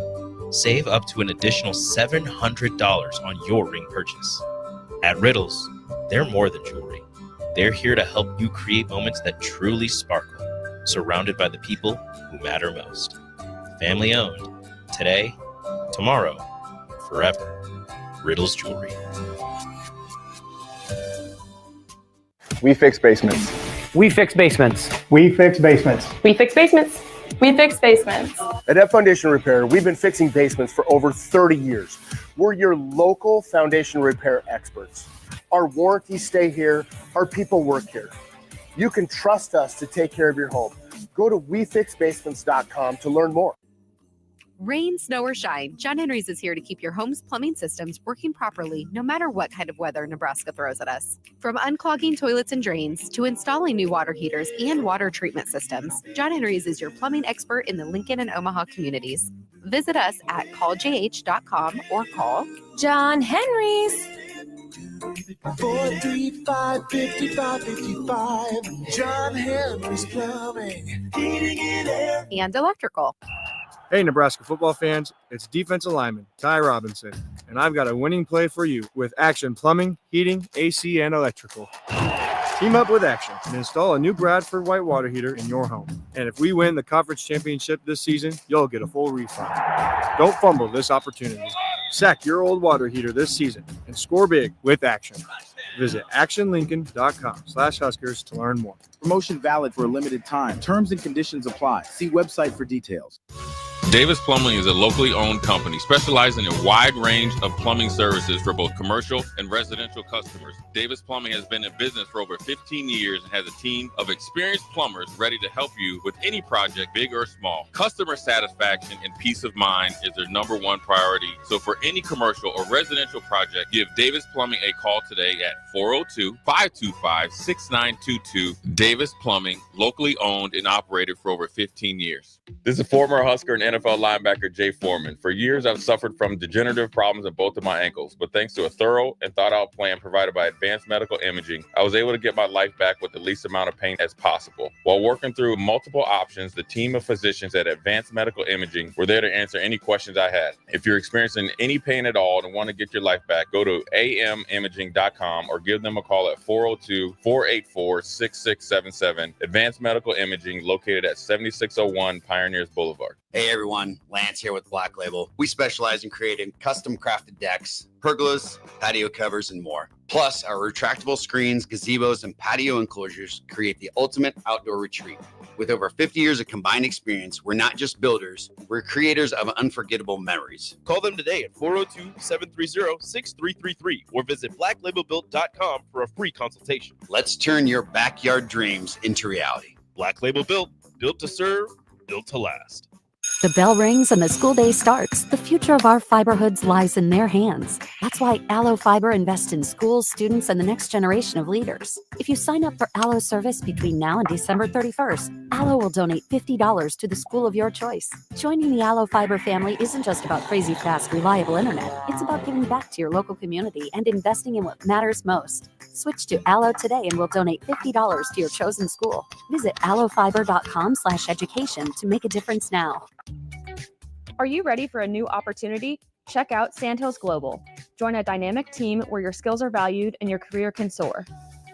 save up to an additional $700 on your ring purchase. At Riddles, they're more than jewelry. They're here to help you create moments that truly sparkle, surrounded by the people who matter most. Family owned. Today, tomorrow, forever. Riddles Jewelry. We fix basements. We fix basements. We fix basements. We fix basements. We fix basements. At F Foundation Repair, we've been fixing basements for over 30 years. We're your local foundation repair experts. Our warranties stay here. Our people work here. You can trust us to take care of your home. Go to wefixbasements.com to learn more. Rain, snow, or shine, John Henry's is here to keep your home's plumbing systems working properly no matter what kind of weather Nebraska throws at us. From unclogging toilets and drains to installing new water heaters and water treatment systems, John Henry's is your plumbing expert in the Lincoln and Omaha communities. Visit us at calljh.com or call John Henry's. 435-5555. John Henry's Plumbing, Heating and Air. and electrical. Hey, Nebraska football fans, it's defensive lineman Ty Robinson, and I've got a winning play for you with Action Plumbing, Heating, AC, and Electrical. Team up with Action and install a new Bradford white water heater in your home. And if we win the conference championship this season, you'll get a full refund. Don't fumble this opportunity. Sack your old water heater this season and score big with Action. Visit actionlincoln.com/Huskers to learn more. Promotion valid for a limited time. Terms and conditions apply. See website for details. Davis Plumbing is a locally owned company specializing in a wide range of plumbing services for both commercial and residential customers. Davis Plumbing has been in business for over 15 years and has a team of experienced plumbers ready to help you with any project, big or small. Customer satisfaction and peace of mind is their number one priority. So for any commercial or residential project, give Davis Plumbing a call today at 402-525-6922. Davis Plumbing, locally owned and operated for over 15 years. This is former Husker and NFL linebacker Jay Foreman. For years, I've suffered from degenerative problems in both of my ankles, but thanks to a thorough and thought-out plan provided by Advanced Medical Imaging, I was able to get my life back with the least amount of pain as possible. While working through multiple options, the team of physicians at Advanced Medical Imaging were there to answer any questions I had. If you're experiencing any pain at all and want to get your life back, go to amimaging.com or give them a call at 402-484-6677. Advanced Medical Imaging, located at 7601 Pioneers Boulevard. Hey everyone, Lance here with Black Label. We specialize in creating custom crafted decks, pergolas, patio covers, and more. Plus, our retractable screens, gazebos, and patio enclosures create the ultimate outdoor retreat. With over 50 years of combined experience, we're not just builders, we're creators of unforgettable memories. Call them today at 402-730-6333 or visit blacklabelbuilt.com for a free consultation. Let's turn your backyard dreams into reality. Black Label Built, built to serve, built to last. The bell rings and the school day starts. The future of our fiberhoods lies in their hands. That's why Allo Fiber invests in schools, students, and the next generation of leaders. If you sign up for Allo service between now and December 31st, Allo will donate $50 to the school of your choice. Joining the Allo Fiber family isn't just about crazy fast, reliable internet. It's about giving back to your local community and investing in what matters most. Switch to Allo today and we'll donate $50 to your chosen school. Visit allofiber.com/education to make a difference now. Are you ready for a new opportunity? Check out Sandhills Global. Join a dynamic team where your skills are valued and your career can soar.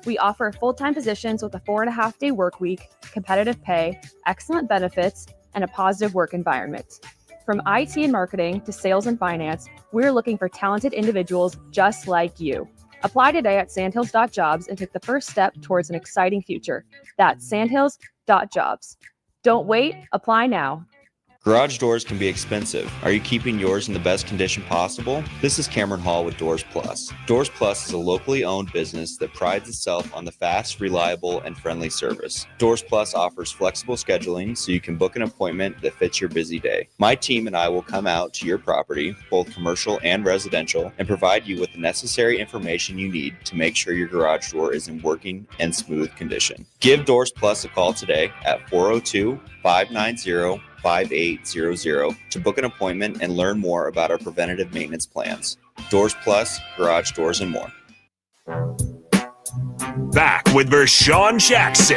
We offer full-time positions with a 4.5-day work week, competitive pay, excellent benefits, and a positive work environment. From IT and marketing to sales and finance, we're looking for talented individuals just like you. Apply today at sandhills.jobs and take the first step towards an exciting future. That's sandhills.jobs. Don't wait, apply now. Garage doors can be expensive. Are you keeping yours in the best condition possible? This is Cameron Hall with Doors Plus. Doors Plus is a locally owned business that prides itself on the fast, reliable, and friendly service. Doors Plus offers flexible scheduling so you can book an appointment that fits your busy day. My team and I will come out to your property, both commercial and residential, and provide you with the necessary information you need to make sure your garage door is in working and smooth condition. Give Doors Plus a call today at 402-590-5800 to book an appointment and learn more about our preventative maintenance plans. Doors Plus, garage doors, and more. Back with Vershawn Jackson,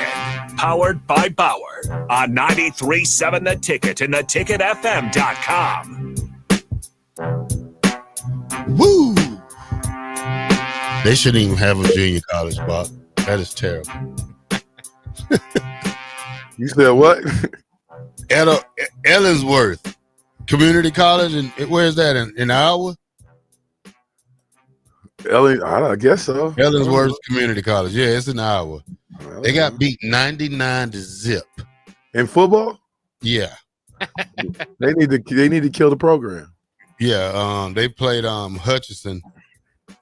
powered by Bauer on 93.7 The Ticket and theticketfm.com. Woo! They shouldn't even have a junior college, Bob. That is terrible. You said what? Ellensworth Community College, and where's that in Iowa? I guess so. Ellensworth Community College, yeah, it's in Iowa. They got beat 99-0 in football. Yeah, they need to kill the program. Yeah, they played Hutchinson,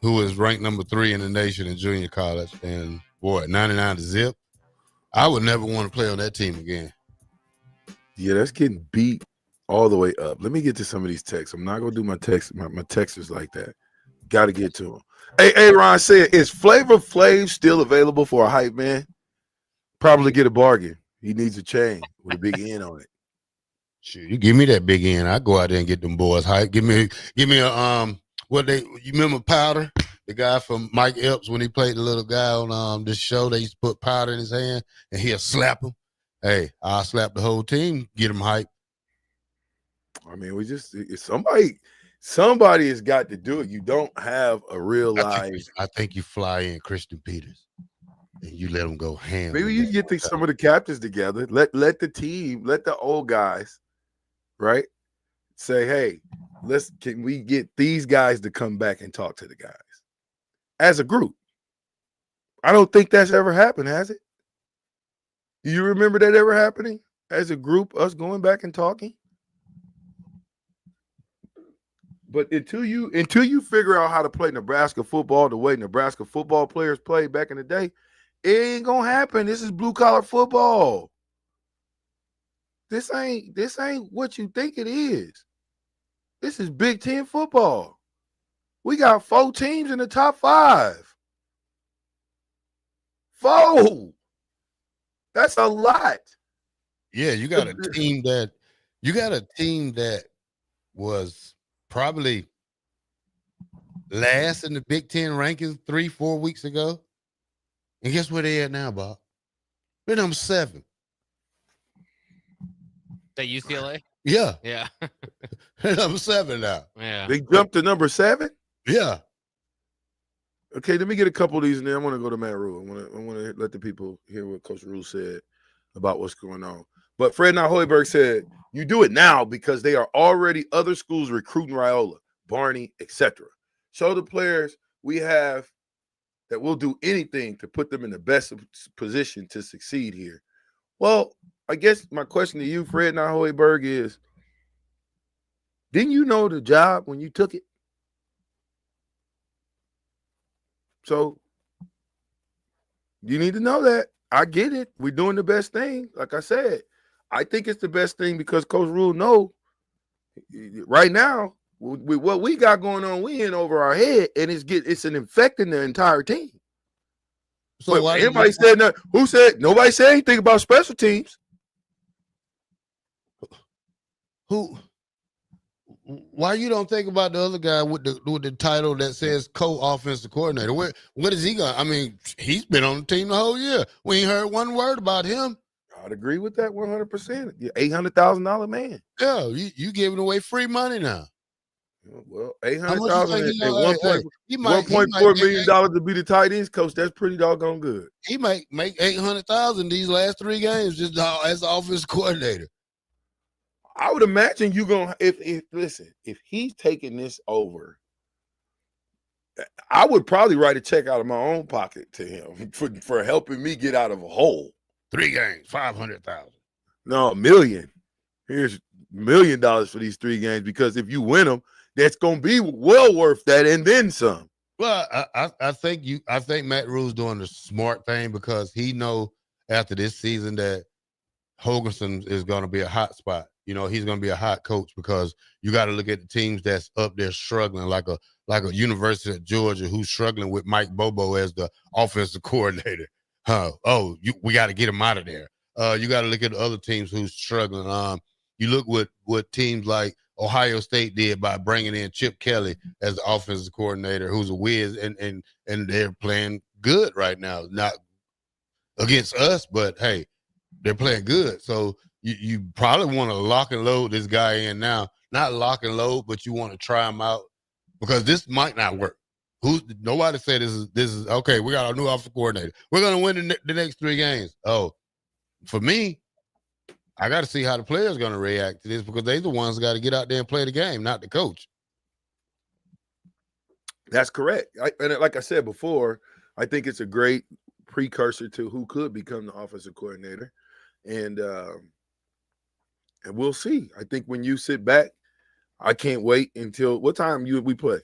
who was ranked number 3 in the nation in junior college, and boy, 99-0. I would never want to play on that team again. Yeah, that's getting beat all the way up. Let me get to some of these texts. I'm not gonna do my text. My texters like that. Got to get to them. Hey, Ron said, is Flavor Flav still available for a hype man? Probably get a bargain. He needs a chain with a big N on it. Shoot, you give me that big N, I go out there and get them boys hype. Give me a you remember Powder, the guy from Mike Epps when he played the little guy on this show? They used to put powder in his hand and he'll slap him. Hey, I'll slap the whole team, get them hype. I mean, somebody has got to do it. You don't have a real live. I think you fly in Christian Peters and you let them go ham. Maybe you get some of the captains together. Let the team, let the old guys, right, say, hey, can we get these guys to come back and talk to the guys as a group? I don't think that's ever happened, has it? Do you remember that ever happening as a group, us going back and talking? But until you figure out how to play Nebraska football the way Nebraska football players played back in the day, it ain't gonna happen. This is blue collar football. This ain't what you think it is. This is Big Ten football. We got 4 teams in the top 5. 4. That's a lot. Yeah, you got a team that was probably last in the Big Ten rankings 3-4 weeks ago. And guess where they at now, Bob? They're number 7. That UCLA? Yeah. Yeah. They're number 7 now. Yeah. They jumped to number 7? Yeah. Okay, let me get a couple of these, and then I want to go to Matt Rhule. I want to let the people hear what Coach Rhule said about what's going on. But Fred Hoiberg said, you do it now because they are already other schools recruiting Raiola, Barney, etc. Show the players we have that will do anything to put them in the best position to succeed here. Well, I guess my question to you, Fred Hoiberg, is, didn't you know the job when you took it? So you need to know that. I get it. We're doing the best thing. Like I said, I think it's the best thing because Coach Rhule knows right now with what we got going on, we in over our head, and it's infecting the entire team. So why everybody said that? Who said nobody said anything about special teams? Why you don't think about the other guy with the title that says co-offensive coordinator? What is he going? I mean, he's been on the team the whole year. We ain't heard one word about him. I'd agree with that 100%. You're $800,000 man. Yeah, you giving away free money now. Well, $800,000 and $1.4 million to be the tight ends coach. That's pretty doggone good. He might make $800,000 these last 3 games just as the offensive coordinator. I would imagine you gonna if he's taking this over, I would probably write a check out of my own pocket to him for helping me get out of a hole. 3 games, 500,000. No, $1 million. Here's $1 million for these 3 games, because if you win them, that's gonna be well worth that and then some. Well, I think Matt Rhule's doing the smart thing, because he know after this season that Hoganson is going to be a hot spot. You know, he's going to be a hot coach, because you got to look at the teams that's up there struggling, like a University of Georgia who's struggling with Mike Bobo as the offensive coordinator. We got to get him out of there. You got to look at the other teams who's struggling. You look what teams like Ohio State did by bringing in Chip Kelly as the offensive coordinator, who's a whiz, and they're playing good right now. Not against us, but hey, they're playing good. So you probably want to lock and load this guy in now. Not lock and load, but you want to try him out, because this might not work. Nobody said this is okay. We got our new offensive coordinator. We're gonna win the next 3 games. Oh, for me, I got to see how the players are going to react to this, because they're the ones that got to get out there and play the game, not the coach. That's correct. And like I said before, I think it's a great precursor to who could become the offensive coordinator. And we'll see. I think when you sit back, I can't wait until what time we play?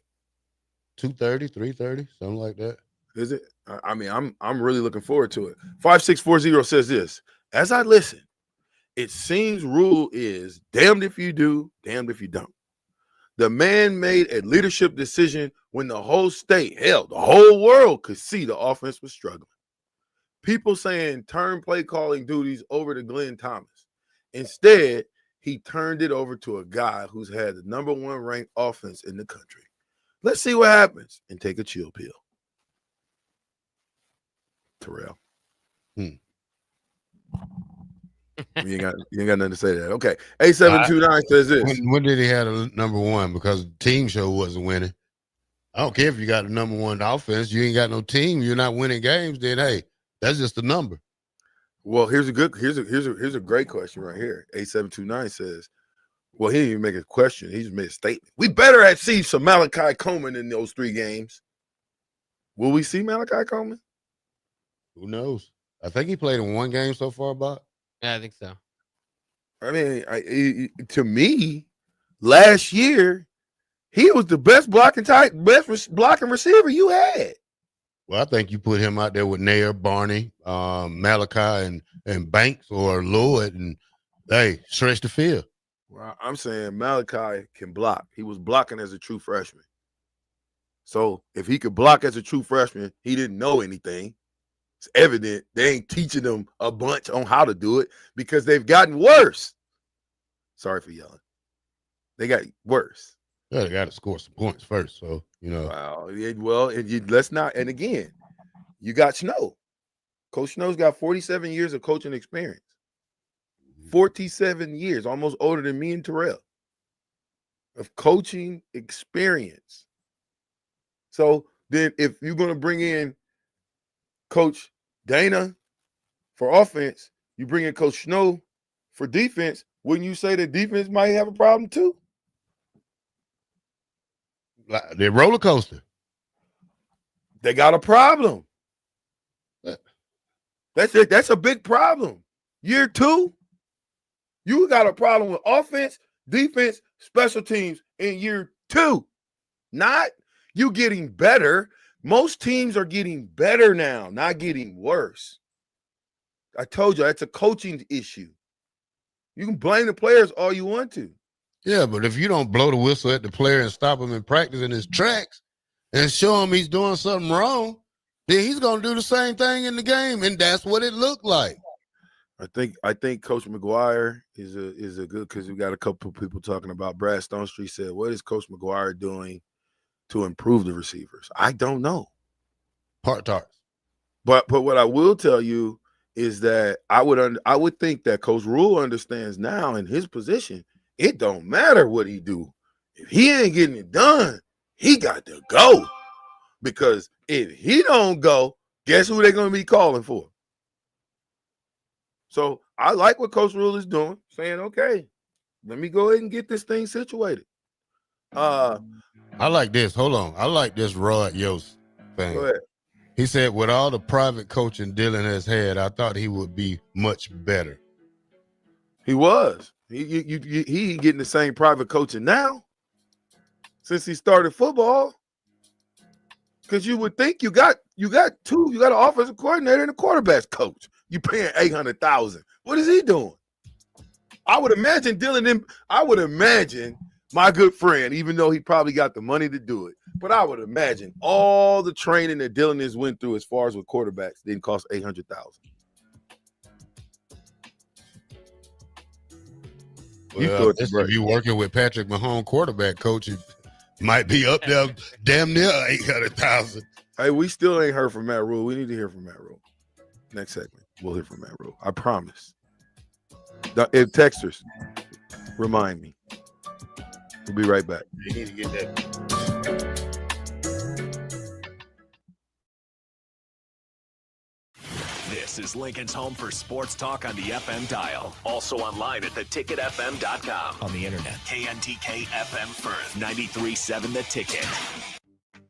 2:30, 3:30, something like that. Is it? I mean, I'm really looking forward to it. 5640 says this. As I listen, it seems Rhule is damned if you do, damned if you don't. The man made a leadership decision when the whole state, hell, the whole world could see the offense was struggling. People saying turn play calling duties over to Glenn Thomas. Instead, he turned it over to a guy who's had the number 1 ranked offense in the country. Let's see what happens and take a chill pill. Terrell. You ain't got nothing to say to that. Okay. 8729 says this. When did he have a number 1? Because the team show wasn't winning. I don't care if you got the number 1 offense. You ain't got no team. You're not winning games. Then hey, that's just a number. Well, here's a great question right here. 8729 says, well, he didn't even make a question. He just made a statement. We better have seen some Malachi Coleman in those 3 games. Will we see Malachi Coleman? Who knows? I think he played in 1 game so far, Bob. Yeah, I think so. I mean, to me, last year, he was the best blocking receiver you had. Well, I think you put him out there with Nair, Barney, Malachi, and Banks or Lloyd, and hey, stretch the field. Well, I'm saying Malachi can block. He was blocking as a true freshman. So if he could block as a true freshman, he didn't know anything. It's evident they ain't teaching them a bunch on how to do it, because they've gotten worse. Sorry for yelling. They got worse. Yeah, they got to score some points first. So, you know. Well, let's not. And again, you got Snow. Coach Snow's got 47 years of coaching experience. 47 years, almost older than me and Terrell, of coaching experience. So then if you're going to bring in Coach Dana for offense, you bring in Coach Snow for defense, wouldn't you say that defense might have a problem too? They're roller coaster. They got a problem. That's a big problem. Year 2, you got a problem with offense, defense, special teams in year 2. Not you getting better. Most teams are getting better now, not getting worse. I told you, that's a coaching issue. You can blame the players all you want to. Yeah, but if you don't blow the whistle at the player and stop him in practice in his tracks and show him he's doing something wrong, then he's going to do the same thing in the game, and that's what it looked like. I think Coach McGuire is a good, because we got a couple of people talking about Brad Stonestreet said, what is Coach McGuire doing to improve the receivers? I don't know. Part-tarts. But what I will tell you is that I would think that Coach Rhule understands now in his position, it don't matter what he do. If he ain't getting it done, he got to go. Because if he don't go, guess who they're going to be calling for? So I like what Coach Rhule is doing, saying, okay, Let me go ahead and get this thing situated. I like this. Hold on. I like this Rod Yost thing. Go ahead. He said, with all the private coaching Dylan has had, I thought he would be much better. He was. He getting the same private coaching now since he started football. Because you would think you got an offensive coordinator and a quarterback's coach. You paying $800,000. What is he doing? I would imagine my good friend, even though he probably got the money to do it, but I would imagine all the training that Dylan has went through as far as with quarterbacks didn't cost $800,000. Well, if you're working with Patrick Mahomes, quarterback coach, it might be up there damn near $800,000. Hey, we still ain't heard from Matt Rhule. We need to hear from Matt Rhule. Next segment, we'll hear from Matt Rhule. I promise. If texters, remind me. We'll be right back. You need to get that. This is Lincoln's home for sports talk on the FM dial. Also online at theticketfm.com. On the internet, KNTK FM Firth, 93.7 The Ticket.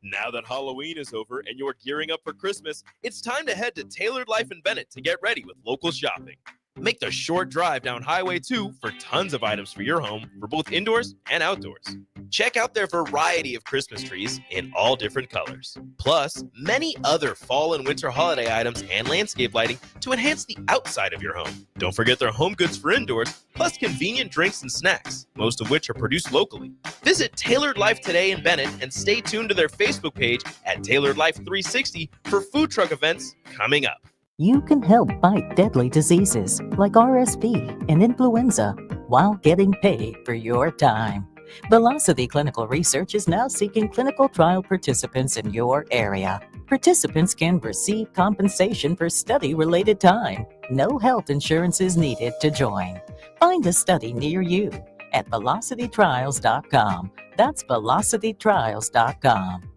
Now that Halloween is over and you're gearing up for Christmas, it's time to head to Tailored Life in Bennett to get ready with local shopping. Make the short drive down Highway 2 for tons of items for your home for both indoors and outdoors. Check out their variety of Christmas trees in all different colors. Plus, many other fall and winter holiday items and landscape lighting to enhance the outside of your home. Don't forget their home goods for indoors, plus convenient drinks and snacks, most of which are produced locally. Visit Tailored Life today in Bennett and stay tuned to their Facebook page at Tailored Life 360 for food truck events coming up. You can help fight deadly diseases like RSV and influenza while getting paid for your time. Velocity Clinical Research is now seeking clinical trial participants in your area. Participants can receive compensation for study-related time. No health insurance is needed to join. Find a study near you at velocitytrials.com. That's velocitytrials.com.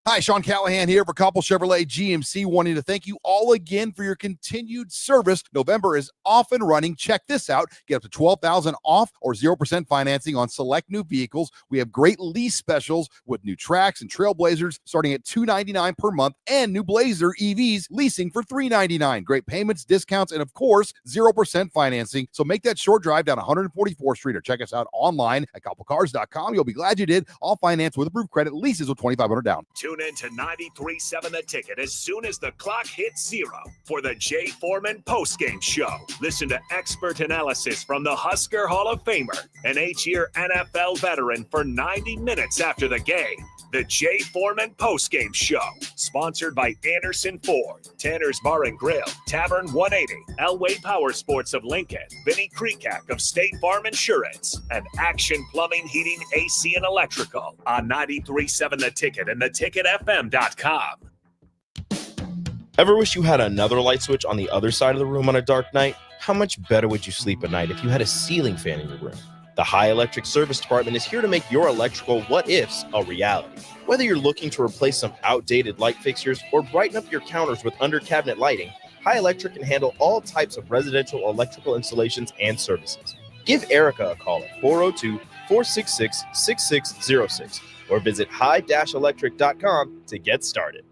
Hi, Sean Callahan here for Koppel Chevrolet GMC, wanting to thank you all again for your continued service. November is off and running. Check this out. Get up to $12,000 off or 0% financing on select new vehicles. We have great lease specials with new Trax and Trailblazers starting at $299 per month and new Blazer EVs leasing for $399. Great payments, discounts, and of course, 0% financing. So make that short drive down 144th Street or check us out online at koppelcars.com. You'll be glad you did. All finance with approved credit, leases with $2,500 down. Tune in to 93.7 The Ticket as soon as the clock hits 0 for the Jay Foreman postgame show. Listen to expert analysis from the Husker Hall of Famer, an 8-year NFL veteran for 90 minutes after the game. The Jay Foreman postgame show, sponsored by Anderson Ford, Tanner's Bar and Grill, Tavern 180, Elway Power Sports of Lincoln, Vinnie Kreekak of State Farm Insurance, and Action Plumbing, Heating, AC, and Electrical on 93.7 The Ticket and theticketfm.com. Ever wish you had another light switch on the other side of the room on a dark night? How much better would you sleep at night if you had a ceiling fan in your room? The High Electric Service Department is here to make your electrical what-ifs a reality. Whether you're looking to replace some outdated light fixtures or brighten up your counters with under-cabinet lighting, High Electric can handle all types of residential electrical installations and services. Give Erica a call at 402-466-6606 or visit high-electric.com to get started.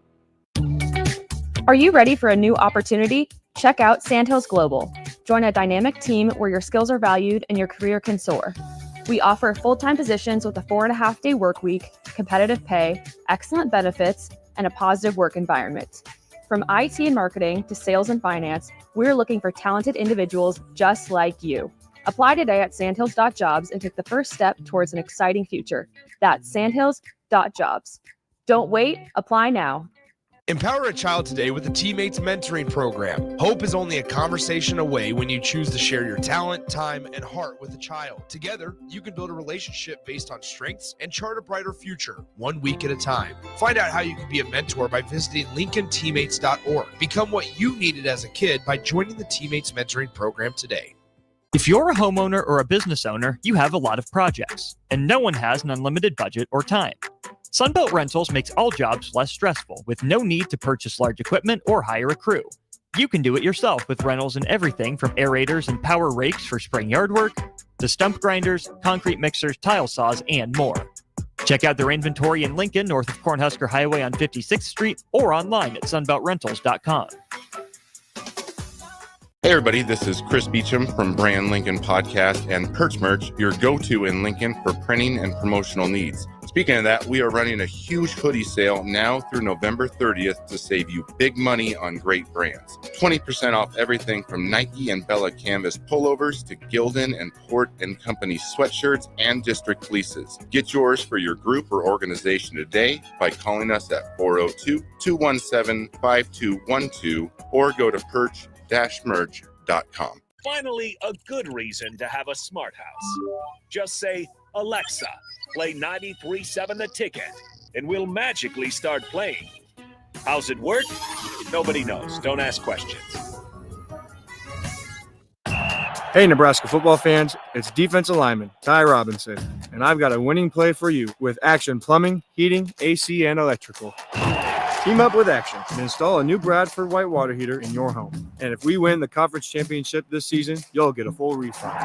Are you ready for a new opportunity? Check out Sandhills Global. Join a dynamic team where your skills are valued and your career can soar. We offer full-time positions with a 4.5-day work week, competitive pay, excellent benefits, and a positive work environment. From IT and marketing to sales and finance, we're looking for talented individuals just like you. Apply today at sandhills.jobs and take the first step towards an exciting future. That's sandhills.jobs. Don't wait, apply now. Empower a child today with the Teammates Mentoring Program. Hope is only a conversation away when you choose to share your talent, time, and heart with a child. Together, you can build a relationship based on strengths and chart a brighter future, 1 week at a time. Find out how you can be a mentor by visiting LincolnTeammates.org. Become what you needed as a kid by joining the Teammates Mentoring Program today. If you're a homeowner or a business owner, you have a lot of projects, and no one has an unlimited budget or time. Sunbelt Rentals makes all jobs less stressful with no need to purchase large equipment or hire a crew. You can do it yourself with rentals and everything from aerators and power rakes for spring yard work to stump grinders, concrete mixers, tile saws, and more. Check out their inventory in Lincoln, north of Cornhusker Highway on 56th Street, or online at sunbeltrentals.com. Hey everybody, this is Chris Beecham from Brand Lincoln Podcast and Perch Merch, your go-to in Lincoln for printing and promotional needs. Speaking of that, we are running a huge hoodie sale now through November 30th to save you big money on great brands. 20% off everything from Nike and Bella Canvas pullovers to Gildan and Port & Company sweatshirts and district fleeces. Get yours for your group or organization today by calling us at 402-217-5212 or go to perch-merch.com. Finally, a good reason to have a smart house. Just say, Alexa, play 93.7 The Ticket, and we'll magically start playing. How's it work? Nobody knows. Don't ask questions. Hey, Nebraska football fans, it's defensive lineman Ty Robinson, and I've got a winning play for you with Action Plumbing, Heating, AC, and Electrical. Team up with Action and install a new Bradford white water heater in your home. And if we win the conference championship this season, you'll get a full refund.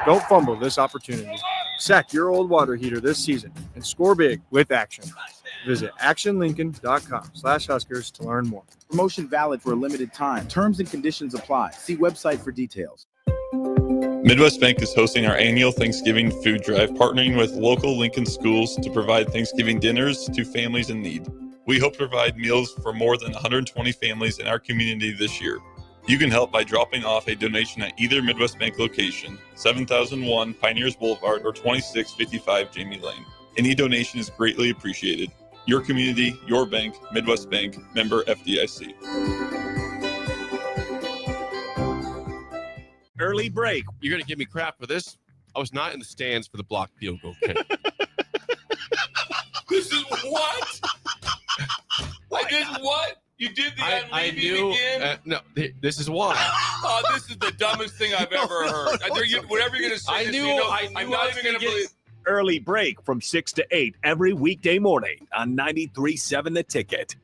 Don't fumble this opportunity. Sack your old water heater this season and score big with Action. Visit actionlincoln.com/Huskers to learn more. Promotion valid for a limited time. Terms and conditions apply. See website for details. Midwest Bank is hosting our annual Thanksgiving food drive, partnering with local Lincoln schools to provide Thanksgiving dinners to families in need. We hope to provide meals for more than 120 families in our community this year. You can help by dropping off a donation at either Midwest Bank location, 7001 Pioneers Boulevard or 2655 Jamie Lane. Any donation is greatly appreciated. Your community, your bank, Midwest Bank, member FDIC. Early break. You're going to give me crap for this? I was not in the stands for the blocked field goal kick. This is what? I did what? You did the I knew. again? No, this is why. Oh, this is the dumbest thing I've ever heard. Whatever you're going to say, I knew I I'm was not even going to believe. Early break from 6 to 8 every weekday morning on 93.7 The Ticket.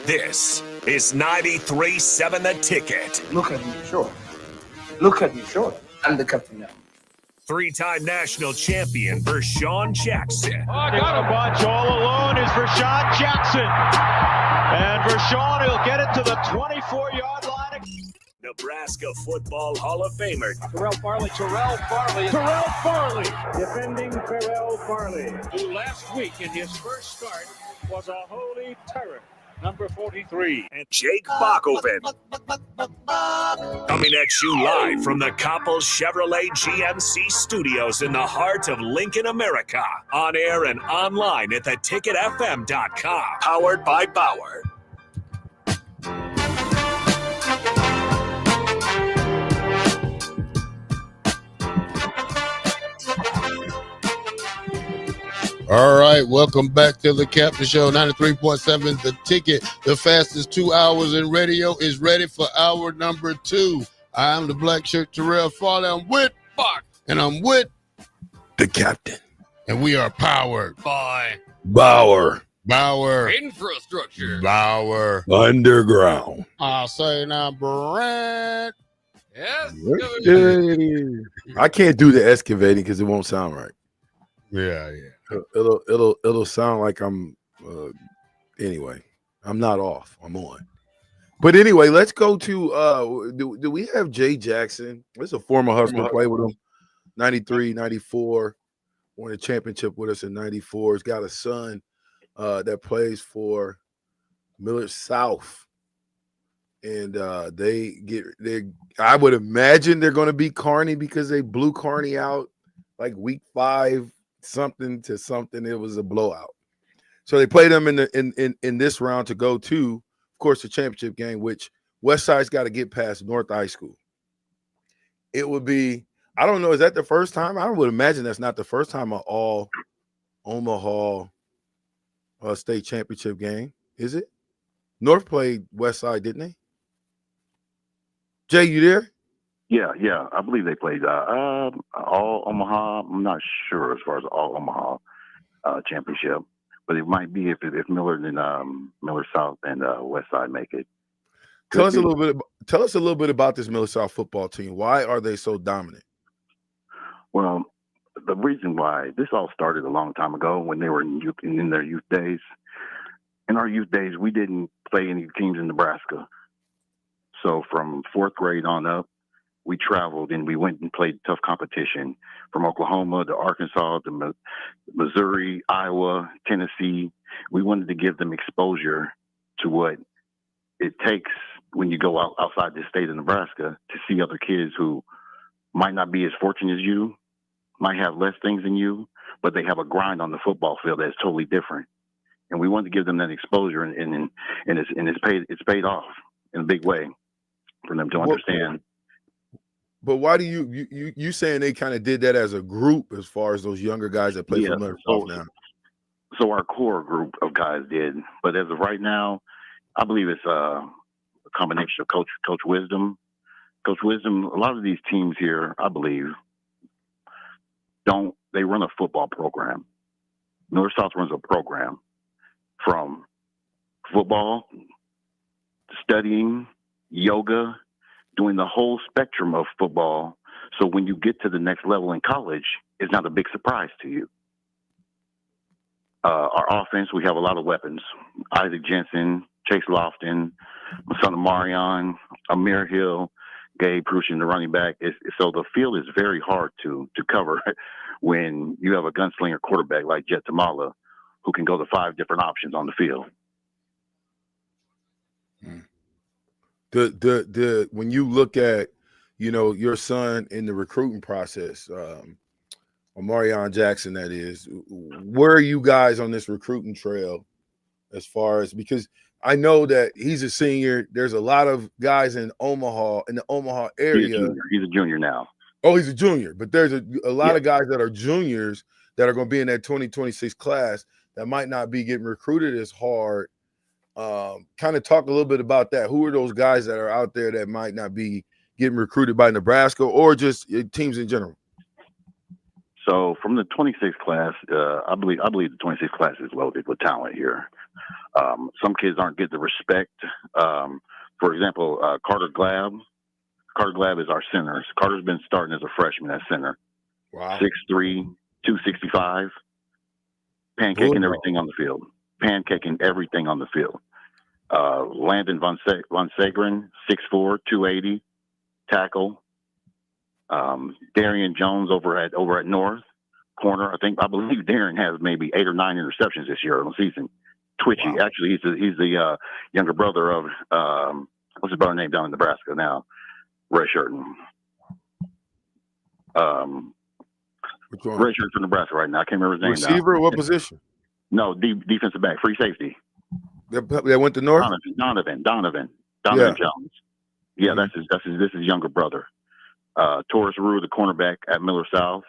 This is 93.7 The Ticket. Look at me, sure. Look at me, sure. I'm the captain now. Three-time national champion Vershawn Jackson. Oh, got a bunch all alone is Vershawn Jackson. And Vershawn will get it to the 24-yard line. Nebraska Football Hall of Famer Terrell Farley, defending Terrell Farley, who last week in his first start was a holy terror. Number 43. And Jake Bakoven. Coming at you live from the Koppel Chevrolet GMC studios in the heart of Lincoln, America. On air and online at theticketfm.com. Powered by Bauer. All right, welcome back to the Captain Show, 93.7 The Ticket. The fastest 2 hours in radio is ready for hour number 2. I am the black shirt Terrell Farley. I'm with Bach, and I'm with the Captain. And we are powered by Bauer. Infrastructure. Bauer. Underground. I'll say now, Brent. Yes. I can't do the excavating because it won't sound right. Yeah. It'll sound like I'm anyway. I'm not off. I'm on. But anyway, let's go to do we have Jay Jackson? There's a former Husker, play with him 93, 94, won a championship with us in 94. He's got a son that plays for Millard South. And I would imagine they're going to be Kearney because they blew Kearney out like week 5. Something to something. It was a blowout. So they played them in this round to go to, of course, the championship game, which Westside's got to get past North High School. It would be, I don't know, is that the first time? I would imagine that's not the first time an all Omaha state championship game, is it? North played Westside, didn't they? Jay, you there? Yeah. I believe they played all Omaha. I'm not sure as far as all Omaha championship, but it might be if Millard and Miller South and West Side make it. Tell us a little bit about this Miller South football team. Why are they so dominant? Well, the reason why this all started a long time ago when they were in their youth days. In our youth days, we didn't play any teams in Nebraska. So from 4th grade on up, we traveled and we went and played tough competition from Oklahoma to Arkansas to Missouri, Iowa, Tennessee. We wanted to give them exposure to what it takes when you go outside the state of Nebraska to see other kids who might not be as fortunate as you, might have less things than you, but they have a grind on the football field that's totally different. And we wanted to give them that exposure, and it's paid off in a big way for them to understand. But why do you saying they kind of did that as a group as far as those younger guys that play for Miller South now? So our core group of guys did, but as of right now, I believe it's a combination of Coach Wisdom. Coach Wisdom, a lot of these teams here, I believe, they run a football program. Miller South runs a program from football, studying, yoga, doing the whole spectrum of football. So when you get to the next level in college, it's not a big surprise to you. Our offense, we have a lot of weapons. Isaac Jensen, Chase Lofton, my son of Marion, Amir Hill, Gabe Prushin, the running back. So the field is very hard to cover when you have a gunslinger quarterback like Jet Tamala who can go to 5 different options on the field. When you look at, your son in the recruiting process, Omarion Jackson, that is, where are you guys on this recruiting trail as far as, because I know that he's a senior. There's a lot of guys in the Omaha area. He's a junior now. Oh, he's a junior, but there's a lot of guys that are juniors that are going to be in that 2026 class that might not be getting recruited as hard. Kind of talk a little bit about that. Who are those guys that are out there that might not be getting recruited by Nebraska or just teams in general? So from the 26th class, I believe the 26th class is loaded with talent here. Some kids aren't getting the respect. For example, Carter Glab. Carter Glab is our center. Carter's been starting as a freshman at center. Wow. 6'3", 265, pancaking everything on the field. Pancaking everything on the field. Landon Von Segren, 6'4", 280, tackle. Darian Jones over at North corner. I believe Darren has maybe 8 or 9 interceptions this year on the season. Twitchy. Wow. Actually, he's the younger brother of what's his brother name down in Nebraska now? Redshirt. Redshirt for Nebraska right now. I can't remember his name. Receiver? Now. What position? No, defensive back, free safety. They went to North. Donovan Yeah. Jones. Yeah, this is his younger brother. Taurus Rue, the cornerback at Miller South.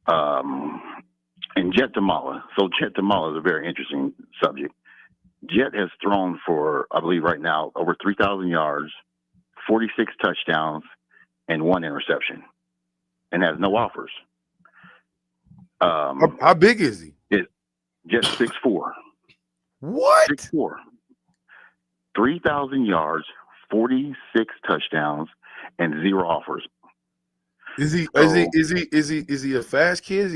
And Jet Tamala. So Jet Tamala is a very interesting subject. Jet has thrown for, I believe right now, over 3,000 yards, 46 touchdowns, and 1 interception, and has no offers. How big is he? Jet 6'4". What? 6'4". 3,000 yards, 46 touchdowns, and 0 offers. Is he a fast kid?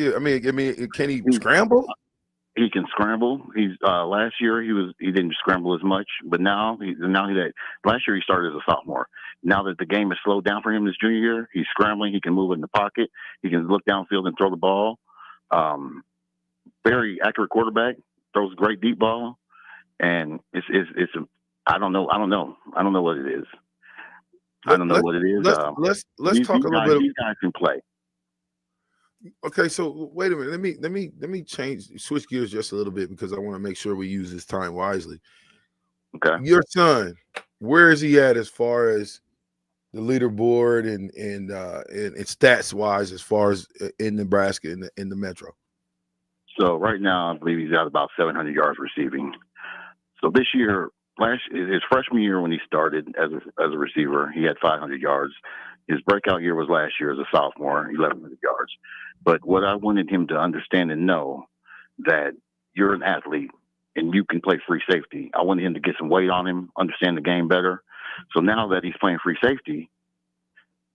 Can he scramble? He can scramble. He's last year he didn't scramble as much, but last year he started as a sophomore. Now that the game has slowed down for him this junior year, he's scrambling. He can move in the pocket. He can look downfield and throw the ball. Very accurate quarterback. Throws a great deep ball, and I don't know what it is. I don't know what it is. Let's talk a little bit. These guys can play. Okay, so wait a minute. Let me switch gears just a little bit because I want to make sure we use this time wisely. Okay. Your son, where is he at as far as the leaderboard and stats wise as far as in Nebraska in the Metro? So right now, I believe he's at about 700 yards receiving. So this year, his freshman year when he started as a receiver, he had 500 yards. His breakout year was last year as a sophomore, 1,100 yards. But what I wanted him to understand and know that you're an athlete and you can play free safety. I wanted him to get some weight on him, understand the game better. So now that he's playing free safety,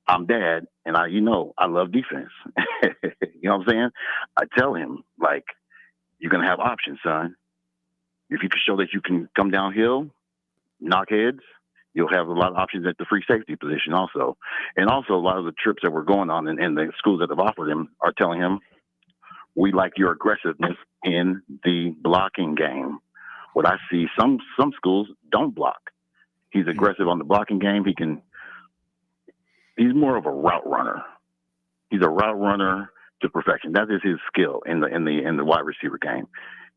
I'm dad, and I love defense. You know what I'm saying? I tell him, like, you're going to have options, son. If you can show that you can come downhill, knock heads, you'll have a lot of options at the free safety position also. And also a lot of the trips that we're going on and the schools that have offered him are telling him, we like your aggressiveness in the blocking game. What I see, some schools don't block. He's aggressive on the blocking game. He's more of a route runner. He's a route runner to perfection. That is his skill in the wide receiver game.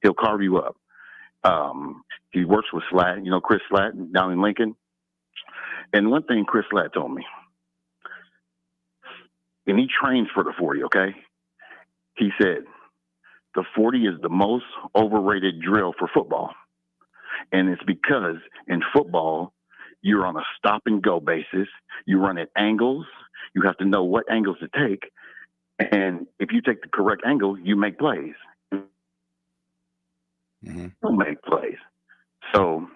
He'll carve you up. He works with Slatt, Chris Slatt down in Lincoln. And one thing Chris Slatt told me, and he trains for the 40, okay? He said, the 40 is the most overrated drill for football. And it's because in football, you're on a stop and go basis. You run at angles. You have to know what angles to take. And if you take the correct angle, you make plays. Mm-hmm. Don't make plays. So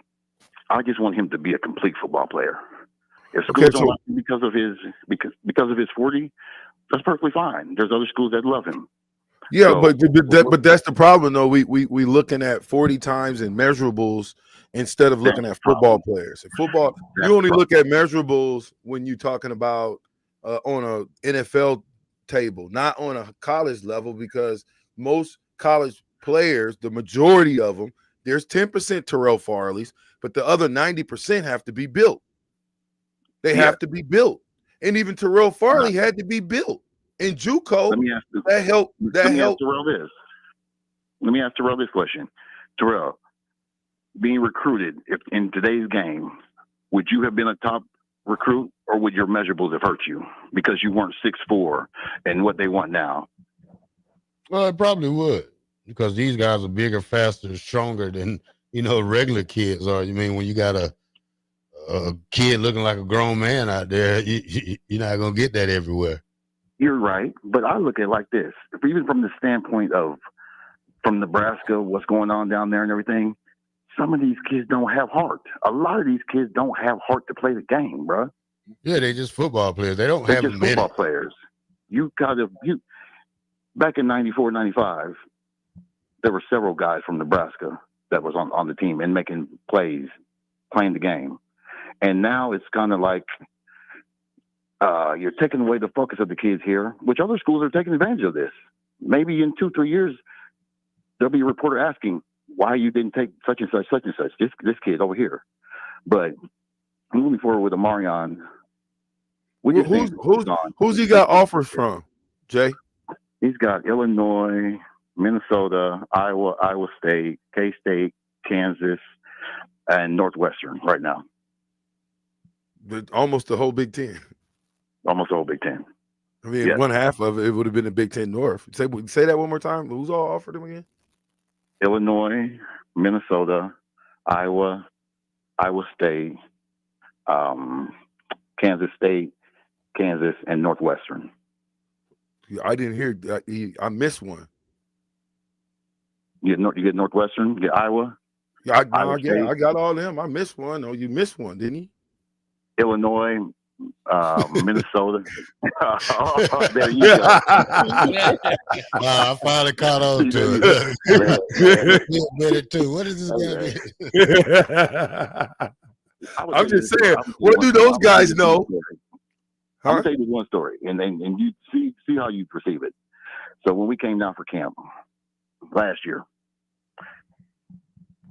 I just want him to be a complete football player. If schools don't like him because of his 40, that's perfectly fine. There's other schools that love him. Yeah, So, but that's the problem though. We looking at 40 times and measurables instead of looking at football players. In football, you only look at measurables when you're talking about on a NFL table, not on a college level, because most college players, the majority of them, there's 10% Terrell Farleys, but the other 90% have to be built. They have to be built. And even Terrell Farley had to be built. In JUCO, that helped. Let me ask Terrell this question. Terrell, being recruited in today's game, would you have been a top recruit, or would your measurables have hurt you because you weren't 6'4" and what they want now? Well, it probably would, because these guys are bigger, faster, stronger than regular kids are. You mean when you got a kid looking like a grown man out there, you're not gonna get that everywhere. You're right, but I look at it like this. Even from the standpoint of from Nebraska, what's going on down there and everything, some of these kids don't have heart. A lot of these kids don't have heart to play the game, bro. Yeah, they just football players. They don't have just football players. Back in 94, 95, there were several guys from Nebraska that was on the team and making plays, playing the game. And now it's kind of like you're taking away the focus of the kids here, which other schools are taking advantage of this. Maybe in 2-3 years, there'll be a reporter asking why you didn't take such and such, this kid over here. But moving forward with Amarion, who's he got offers from, Jay? He's got Illinois, Minnesota, Iowa State, K-State, Kansas, and Northwestern right now. Almost the whole Big Ten. Almost the whole Big Ten. I mean, one half of it would have been the Big Ten North. Say that one more time. Who's all offered him again? Illinois, Minnesota, Iowa State, Kansas State, Kansas, and Northwestern. I didn't hear. I missed one. You get Northwestern. You get Iowa. Yeah, I got all them. I missed one. Oh, you missed one, didn't you? Illinois, Minnesota. There you go. I finally caught on to it. Better too. What is this guy? I'm just saying. What do those guys know? I'm gonna tell you this one story, and you see how you perceive it. So when we came down for camp last year,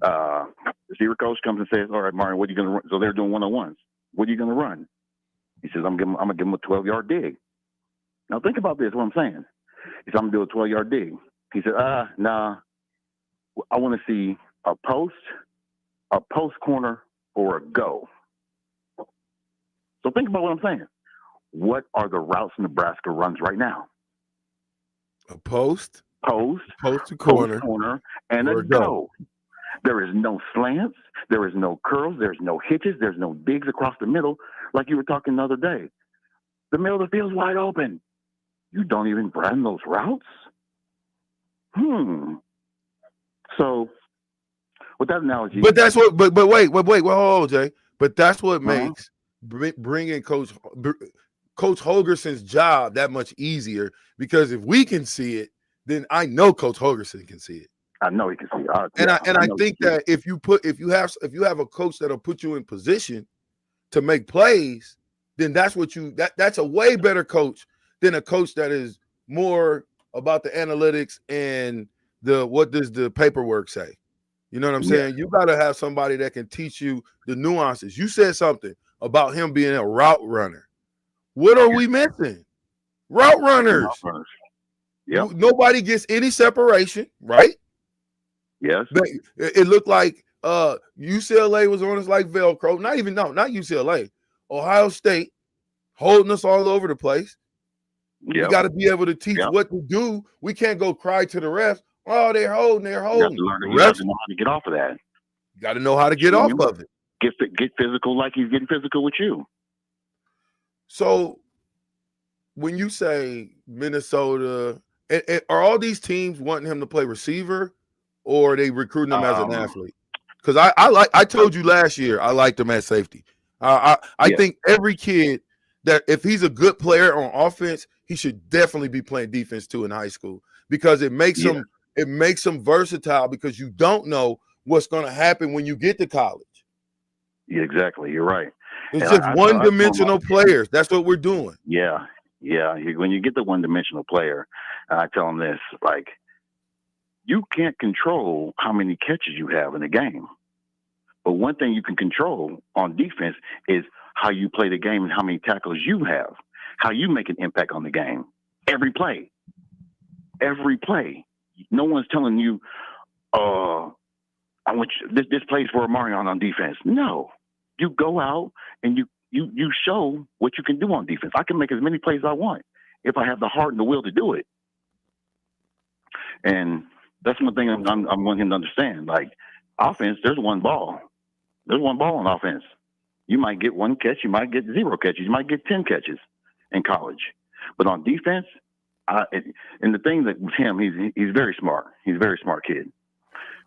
the receiver coach comes and says, "All right, Mario, what are you gonna run?" So they're doing 1-on-1s. What are you gonna run? He says, "I'm gonna give him a 12-yard dig." Now think about this. What I'm saying. He said, "I'm gonna do a 12-yard dig." He said, "Nah, I want to see a post corner, or a go." So think about what I'm saying. What are the routes Nebraska runs right now? A post to corner, and a go. There is no slants. There is no curls. There's no hitches. There's no digs across the middle, like you were talking the other day. The middle of the field's wide open. You don't even run those routes? So with that analogy, but that's what. But wait, hold on, Jay. But that's what makes bringing Coach Holgerson's job that much easier, because if we can see it, then I know Coach Holgerson can see it. I know he can see it. I think that if you have a coach that'll put you in position to make plays, then that's a way better coach than a coach that is more about the analytics and what does the paperwork say. You know what I'm saying? You got to have somebody that can teach you the nuances. You said something about him being a route runner. What are we missing? Route runners. Yep. Nobody gets any separation, right? Yes. It looked like UCLA was on us like Velcro. Not UCLA. Ohio State holding us all over the place. Yep. We got to be able to teach what to do. We can't go cry to the refs. Oh, they're holding. You have to know how to get off of that. You got to know how to get off of it. Get physical like he's getting physical with you. So when you say Minnesota, are all these teams wanting him to play receiver, or are they recruiting him as an athlete? Because I told you last year I liked him at safety. I think every kid that if he's a good player on offense, he should definitely be playing defense too in high school, because it makes him versatile, because you don't know what's going to happen when you get to college. Yeah, exactly. You're right. It's just one-dimensional players. That's what we're doing. Yeah. When you get the one-dimensional player, I tell them this, like, you can't control how many catches you have in a game. But one thing you can control on defense is how you play the game and how many tackles you have, how you make an impact on the game. Every play. No one's telling you, I want you, this plays for Omarion on defense. No. You go out and you show what you can do on defense. I can make as many plays as I want if I have the heart and the will to do it. And that's one thing I'm wanting him to understand. Like, offense, there's one ball. There's one ball on offense. You might get one catch. You might get 0 catches. You might get 10 catches in college. But on defense, and the thing that with him, he's very smart. He's a very smart kid.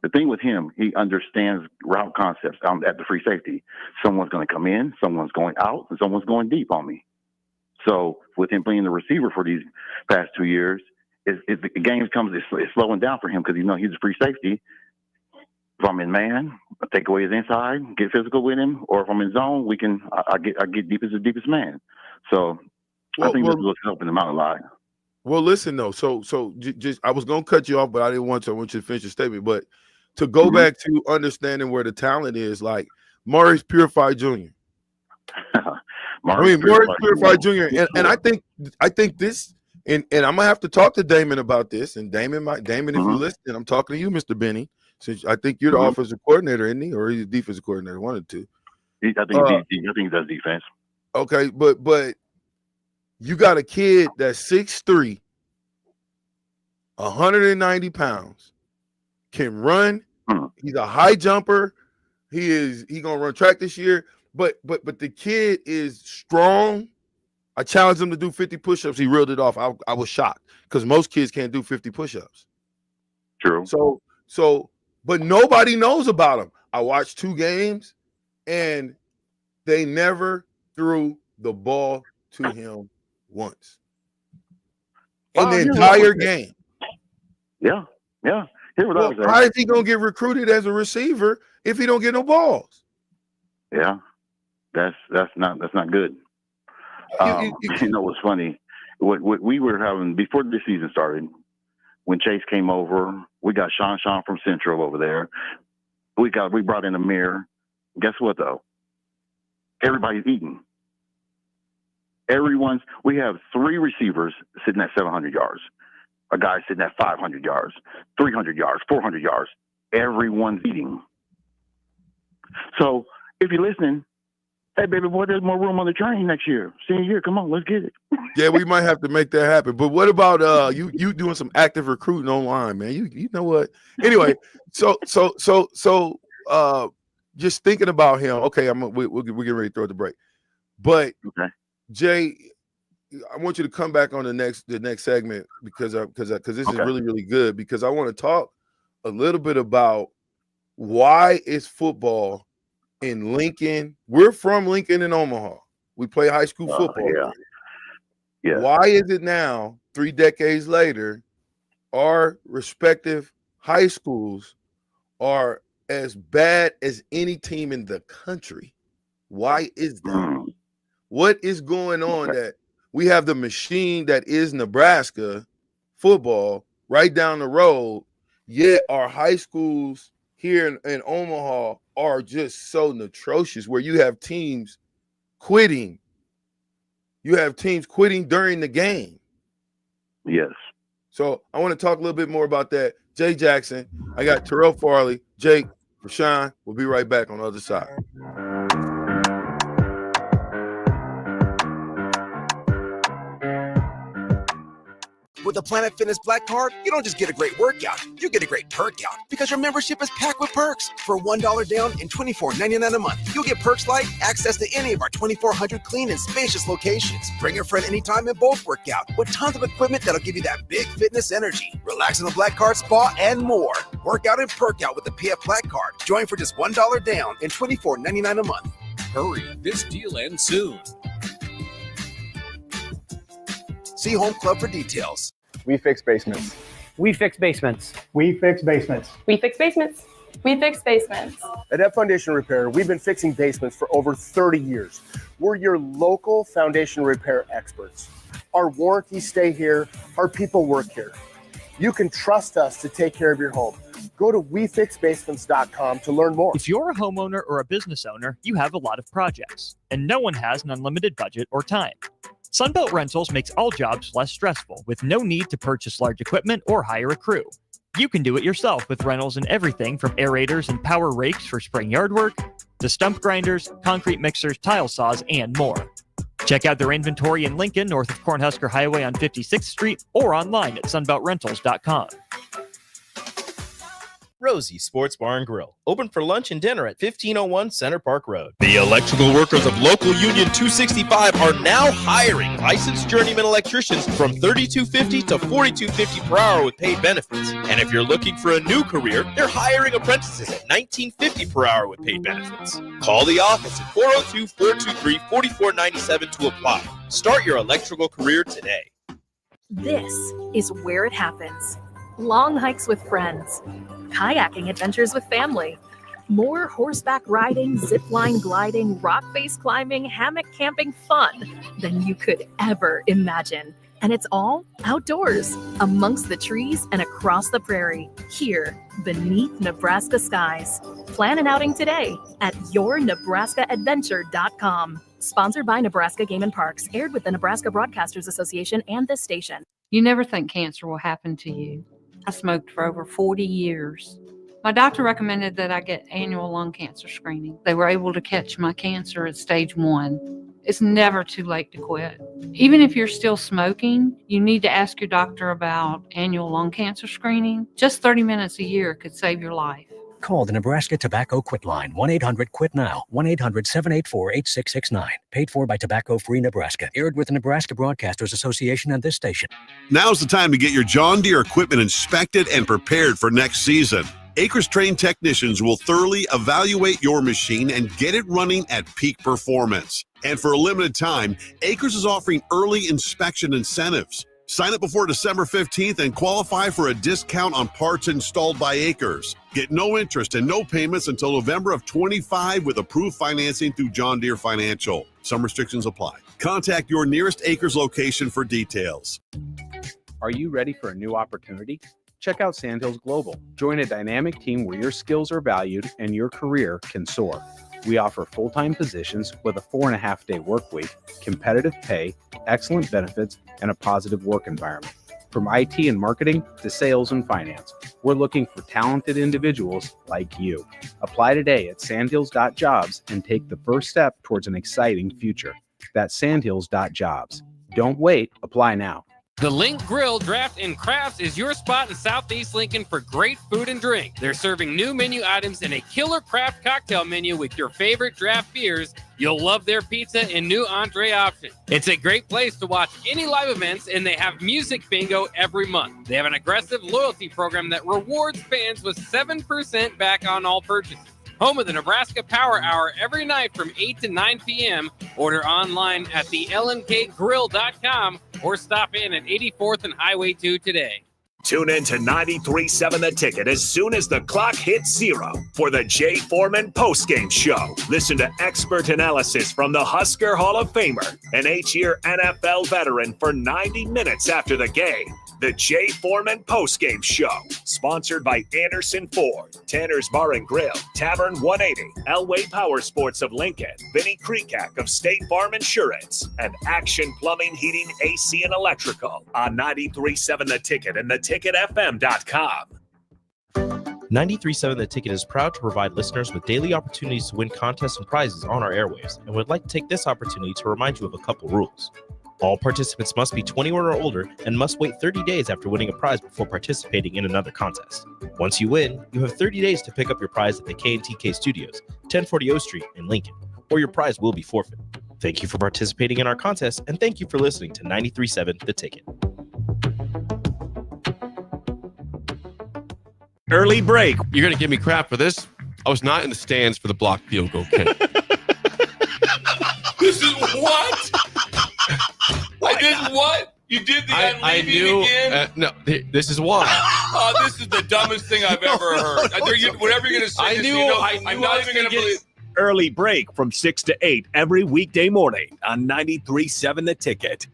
The thing with him, he understands route concepts at the free safety. Someone's going to come in, someone's going out, and someone's going deep on me. So with him playing the receiver for these past 2 years, the game it's slowing down for him, because he's a free safety. If I'm in man, I take away his inside, get physical with him, or if I'm in zone, I get deep as the deepest man. So I think this is helping him out a lot. Well, listen though. So just I was gonna cut you off, but I didn't want to. I want you to finish your statement. But to go back to understanding where the talent is, like Maurice Purified Jr. Maurice Purified Jr. And I think this, and I'm gonna have to talk to Damon about this. And Damon, if you listen, I'm talking to you, Mr. Benny, since I think you're the offensive coordinator, isn't he, or he's the defensive coordinator? One of the two. I think he does defense. Okay, but you got a kid that's 6'3", 190 pounds, can run. He's a high jumper. He gonna run track this year. But the kid is strong. I challenged him to do 50 push-ups. He reeled it off. I was shocked, because most kids can't do 50 push-ups. True. So, but nobody knows about him. I watched 2 games, and they never threw the ball to him once in the entire game. Yeah. Here's what I was saying. How is he gonna get recruited as a receiver if he don't get no balls? Yeah, that's not good. You know what's funny? What we were having before the season started, when Chase came over, we got Sean from Central over there. We brought in Amir. Guess what though? Everybody's eating. We have 3 receivers sitting at 700 yards. A guy sitting at 500 yards, 300 yards, 400 yards. Everyone's eating. So if you're listening, hey, baby boy, there's more room on the train next year. Senior year, come on, let's get it. Yeah, we might have to make that happen. But what about you doing some active recruiting online, man? You know what? Anyway, so just thinking about him. Okay, we're getting ready to throw the break. But Jay, I want you to come back on the next segment because this is really, really good, because I want to talk a little bit about why is football in Lincoln? We're from Lincoln and Omaha. We play high school football. Yeah. Why is it now, 3 decades later, our respective high schools are as bad as any team in the country? Why is that? What is going on that we have the machine that is Nebraska football right down the road, yet our high schools here in Omaha are just so atrocious, where you have teams quitting. You have teams quitting during the game. Yes. So I want to talk a little bit more about that. Jay Jackson, I got Terrell Farley, Jake, Rashawn. We'll be right back on the other side. With the Planet Fitness Black Card, you don't just get a great workout, you get a great perk out because your membership is packed with perks. For $1 down and $24.99 a month, you'll get perks like access to any of our 2,400 clean and spacious locations. Bring your friend anytime and both work out with tons of equipment that'll give you that big fitness energy. Relax in the Black Card spa and more. Work out and perk out with the PF Black Card. Join for just $1 down and $24.99 a month. Hurry, this deal ends soon. See Home Club for details. We fix basements. We fix basements. We fix basements. We fix basements. We fix basements. At F Foundation Repair, we've been fixing basements for over 30 years. We're your local foundation repair experts. Our warranties stay here. Our people work here. You can trust us to take care of your home. Go to wefixbasements.com to learn more. If you're a homeowner or a business owner, you have a lot of projects, and no one has an unlimited budget or time. Sunbelt Rentals makes all jobs less stressful with no need to purchase large equipment or hire a crew. You can do it yourself with rentals and everything from aerators and power rakes for spring yard work to stump grinders, concrete mixers, tile saws, and more. Check out their inventory in Lincoln, north of Cornhusker Highway on 56th Street, or online at sunbeltrentals.com. Rosie Sports Bar and Grill, open for lunch and dinner at 1501 Center Park Road. The electrical workers of Local Union 265 are now hiring licensed journeyman electricians from $32.50 to $42.50 per hour with paid benefits. And if you're looking for a new career, they're hiring apprentices at $19.50 per hour with paid benefits. Call the office at 402-423-4497 to apply. Start your electrical career today. This is where it happens. Long hikes with friends, kayaking adventures with family, more horseback riding, zip line gliding, rock face climbing, hammock camping fun than you could ever imagine. And it's all outdoors, amongst the trees and across the prairie, here beneath Nebraska skies. Plan an outing today at yournebraskaadventure.com. Sponsored by Nebraska Game and Parks, aired with the Nebraska Broadcasters Association and this station. You never think cancer will happen to you. I smoked for over 40 years. My doctor recommended that I get annual lung cancer screening. They were able to catch my cancer at stage 1. It's never too late to quit. Even if you're still smoking, you need to ask your doctor about annual lung cancer screening. Just 30 minutes a year could save your life. Call the Nebraska Tobacco Quit Line, 1-800-QUIT-NOW, 1-800-784-8669. Paid for by Tobacco Free Nebraska. Aired with the Nebraska Broadcasters Association and this station. Now's the time to get your John Deere equipment inspected and prepared for next season. Acres trained technicians will thoroughly evaluate your machine and get it running at peak performance. And for a limited time, Acres is offering early inspection incentives. Sign up before December 15th and qualify for a discount on parts installed by Acres. Get no interest and no payments until November of 25 with approved financing through John Deere Financial. Some restrictions apply. Contact your nearest Acres location for details. Are you ready for a new opportunity? Check out Sandhills Global. Join a dynamic team where your skills are valued and your career can soar. We offer full-time positions with a 4.5-day work week, competitive pay, excellent benefits, and a positive work environment. From IT and marketing to sales and finance, we're looking for talented individuals like you. Apply today at sandhills.jobs and take the first step towards an exciting future. That's sandhills.jobs. Don't wait. Apply now. The Link Grill, Draft, and Crafts is your spot in Southeast Lincoln for great food and drink. They're serving new menu items and a killer craft cocktail menu with your favorite draft beers You'll love their pizza and new entree option. It's a great place to watch any live events, and they have music bingo every month. They have an aggressive loyalty program that rewards fans with 7% back on all purchases. Home of the Nebraska Power Hour every night from 8 to 9 p.m. Order online at thelnkgrill.com or stop in at 84th and Highway 2 today. Tune in to 93.7 The Ticket as soon as the clock hits 0 for the Jay Foreman postgame show. Listen to expert analysis from the Husker Hall of Famer, an 8-year NFL veteran for 90 minutes after the game. The Jay Foreman postgame show, sponsored by Anderson Ford, Tanner's Bar and Grill, Tavern 180, Elway Power Sports of Lincoln, Vinnie Kreekak of State Farm Insurance, and Action Plumbing, Heating, AC, and Electrical on 93.7 The Ticket and theticketfm.com. 93.7 The Ticket is proud to provide listeners with daily opportunities to win contests and prizes on our airwaves, and would like to take this opportunity to remind you of a couple rules. All participants must be 21 or older and must wait 30 days after winning a prize before participating in another contest. Once you win, you have 30 days to pick up your prize at the K&TK Studios, 1040 O Street in Lincoln, or your prize will be forfeit. Thank you for participating in our contest, and thank you for listening to 93.7 The Ticket. Early break. You're going to give me crap for this? I was not in the stands for the blocked field goal, Ken. This is what? I did what? You did the I knew. again? No, this is why. Oh, this is the dumbest thing I've ever heard. Whatever you're going to say, I knew I'm not even going to believe. Early break from 6 to 8 every weekday morning on 93.7 The Ticket.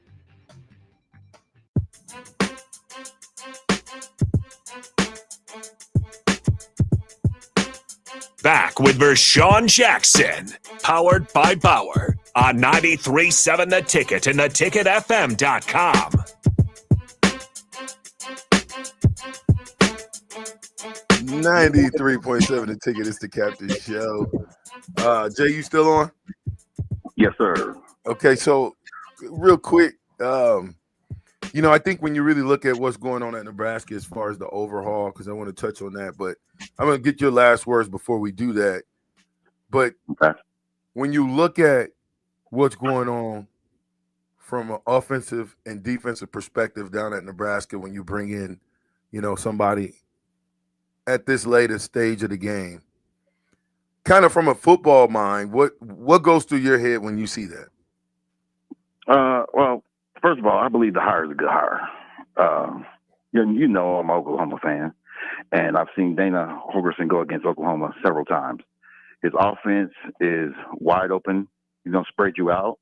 Back with Vershawn Jackson, powered by Bauer on 93.7 The Ticket and theticketfm.com. 93.7 The Ticket is the Captain Show. Jay, you still on? Yes, sir. Okay, so real quick, I think when you really look at what's going on at Nebraska as far as the overhaul, because I want to touch on that, but I'm going to get your last words before we do that. But when you look at what's going on from an offensive and defensive perspective down at Nebraska, when you bring in, somebody at this latest stage of the game, kind of from a football mind, what goes through your head when you see that? Well, first of all, I believe the hire is a good hire. I'm an Oklahoma fan, and I've seen Dana Holgorsen go against Oklahoma several times. His offense is wide open. He's going to spread you out.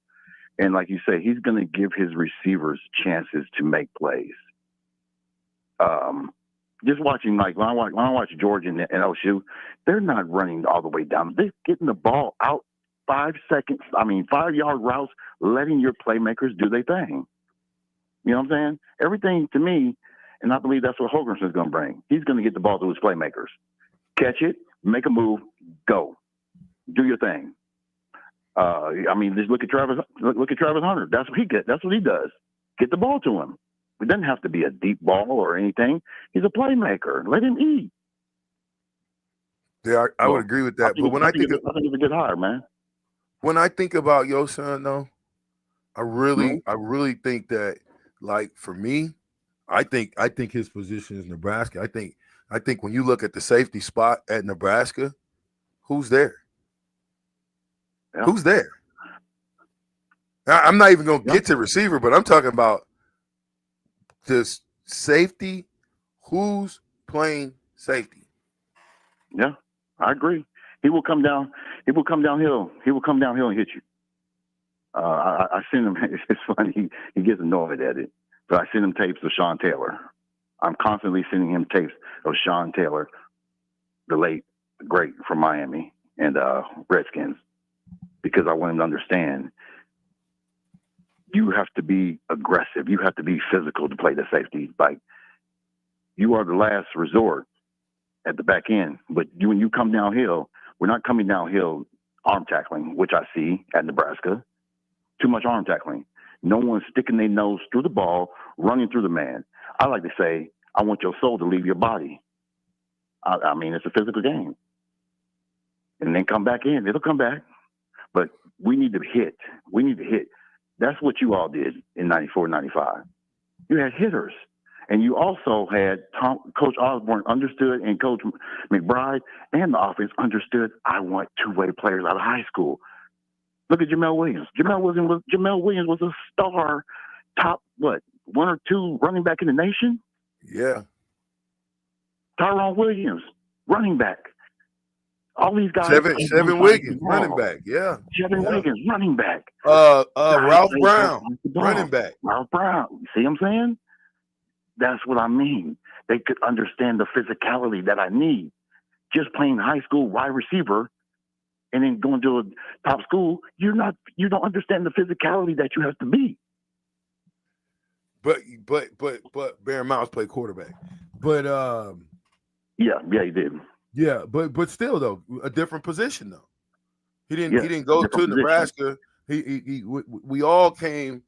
And like you say, he's going to give his receivers chances to make plays. Just watching, like when I watch Georgia and LSU, they're not running all the way down. They're getting the ball out 5 yard routes, letting your playmakers do their thing. You know what I'm saying? Everything to me, and I believe that's what Holgorsen is going to bring. He's going to get the ball to his playmakers. Catch it, make a move, go. Do your thing. Just look at Travis Hunter. That's what he gets. That's what he does. Get the ball to him. It doesn't have to be a deep ball or anything. He's a playmaker. Let him eat. Yeah, I would agree with that. But when I think it's a good hire, man. When I think about your son, though, I really think that, like, for me, I think his position is Nebraska. I think when you look at the safety spot at Nebraska, who's there? Yeah. Who's there? I'm not even going to get to receiver, but I'm talking about this safety. Who's playing safety? Yeah, I agree. He will come down. He will come downhill. He will come downhill and hit you. I seen him. It's funny. He gets annoyed at it, but I send him tapes of Sean Taylor. I'm constantly sending him tapes of Sean Taylor, the late great from Miami and Redskins, because I want him to understand you have to be aggressive. You have to be physical to play the safety. Like, you are the last resort at the back end. But when you come downhill, we're not coming downhill arm tackling, which I see at Nebraska. Too much arm tackling. No one's sticking their nose through the ball, running through the man. I like to say, I want your soul to leave your body. It's a physical game. And then come back in. It'll come back. But we need to hit. We need to hit. That's what you all did in 94, 95. You had hitters. And you also had Coach Osborne understood, and Coach McBride and the offense understood, I want two-way players out of high school. Look at Jamel Williams. Jamel Williams was a star, top, one or two running back in the nation? Yeah. Tyrone Williams, running back. All these guys. Seven Wiggins, running back. Yeah. Seven Wiggins, running back. Ralph Brown, running back. Ralph Brown. See what I'm saying? That's what I mean. They could understand the physicality that I need. Just playing high school wide receiver and then going to a top school, you don't understand the physicality that you have to be. But Baron Miles played quarterback. But yeah, he did. Yeah, but still though, a different position though. He didn't go to Nebraska. We all came.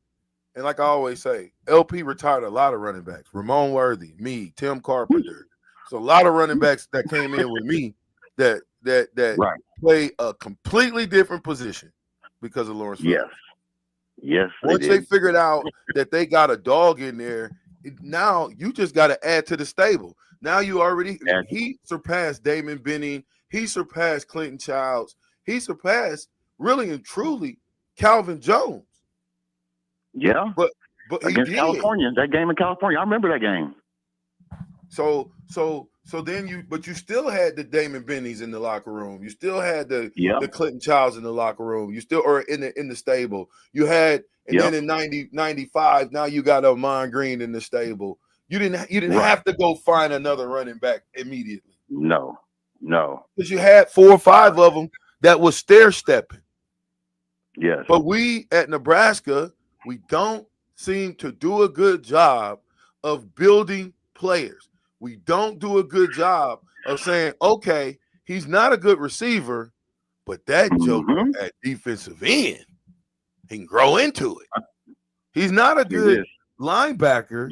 And like I always say, LP retired a lot of running backs. Ramon Worthy, me, Tim Carpenter. So a lot of running backs that came in with me that play a completely different position because of Lawrence. Yes. Once they figured out that they got a dog in there, now you just got to add to the stable. Now he surpassed Damon Benning. He surpassed Clinton Childs. He surpassed really and truly Calvin Jones. Yeah, but against California, that game in California, I remember that game. So then you still had the Damon Bennings in the locker room. You still had the Clinton Childs in the locker room. You still or in the stable. You had then in 95, now you got Amon Green in the stable. You didn't have to go find another running back immediately. No, because you had 4 or 5 of them that was stair stepping. Yes, but we at Nebraska. We don't seem to do a good job of building players. We don't do a good job of saying, okay, he's not a good receiver, but that joker at defensive end, he can grow into it. He's not a good linebacker,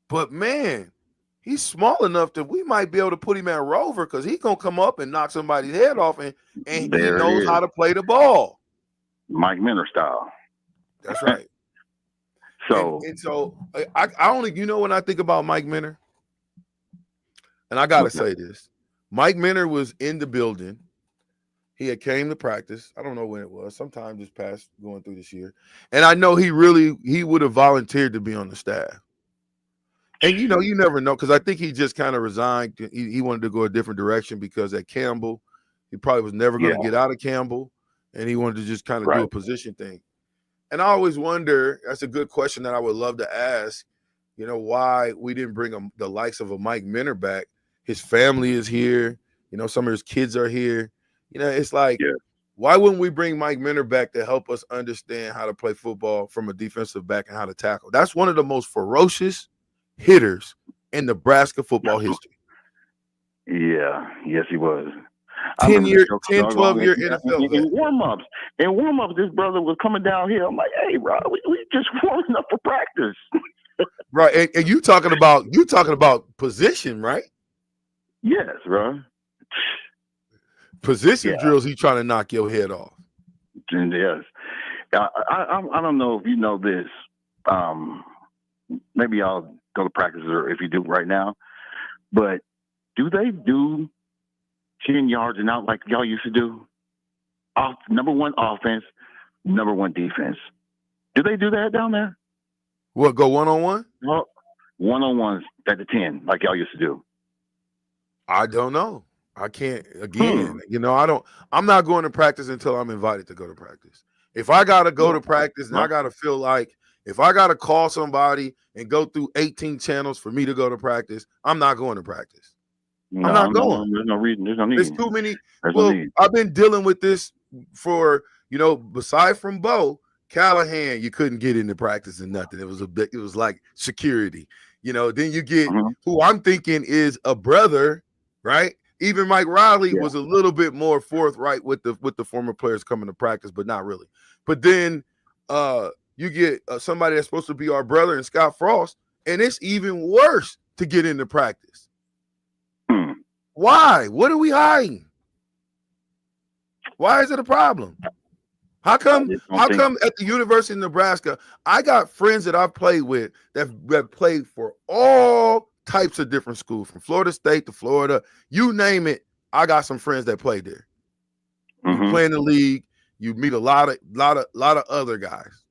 but man, he's small enough that we might be able to put him at rover because he's going to come up and knock somebody's head off, and he knows how to play the ball. Mike Minter style. That's right. So I only, when I think about Mike Minter, and I gotta say this, Mike Minter was in the building. He had came to practice. I don't know when it was, sometime this past going through this year. And I know he would have volunteered to be on the staff. And you never know, because I think he just kind of resigned. He wanted to go a different direction because at Campbell, he probably was never going to get out of Campbell, and he wanted to just kind of do a position thing. And I always wonder, that's a good question that I would love to ask, why we didn't bring the likes of a Mike Minter back. His family is here. Some of his kids are here. It's like, why wouldn't we bring Mike Minter back to help us understand how to play football from a defensive back and how to tackle? That's one of the most ferocious hitters in Nebraska football history. Yeah. Yes, he was. 10, 12-year NFL. In warm-ups, this brother was coming down here. I'm like, hey, bro, we just warming up for practice. Right, and you talking about position, right? Yes, bro. Position drills, he trying to knock your head off. Yes. I don't know if you know this. Maybe I'll go to practice, or if you do right now. But do they do 10 yards and out like y'all used to do? Number one offense, number one defense. Do they do that down there? What, go one-on-one? Well, one-on-ones at the 10 like y'all used to do. I don't know. I can't, again, I'm not going to practice until I'm invited to go to practice. If I got to go to practice and I got to feel like, if I got to call somebody and go through 18 channels for me to go to practice, I'm not going to practice. I'm not going. There's no reason. There's no need. There's too many. I've been dealing with this for, beside from Bo Callahan, you couldn't get into practice and nothing. It was like security. Then you get who I'm thinking is a brother, right? Even Mike Riley was a little bit more forthright with the former players coming to practice, but not really. But then you get somebody that's supposed to be our brother in Scott Frost, and it's even worse to get into practice. Why? What are we hiding? Why is it a problem? How come at the University of Nebraska, I got friends that I've played with that played for all types of different schools, from Florida State to Florida, you name it. I got some friends that played there. You play in the league, you meet a lot of other guys.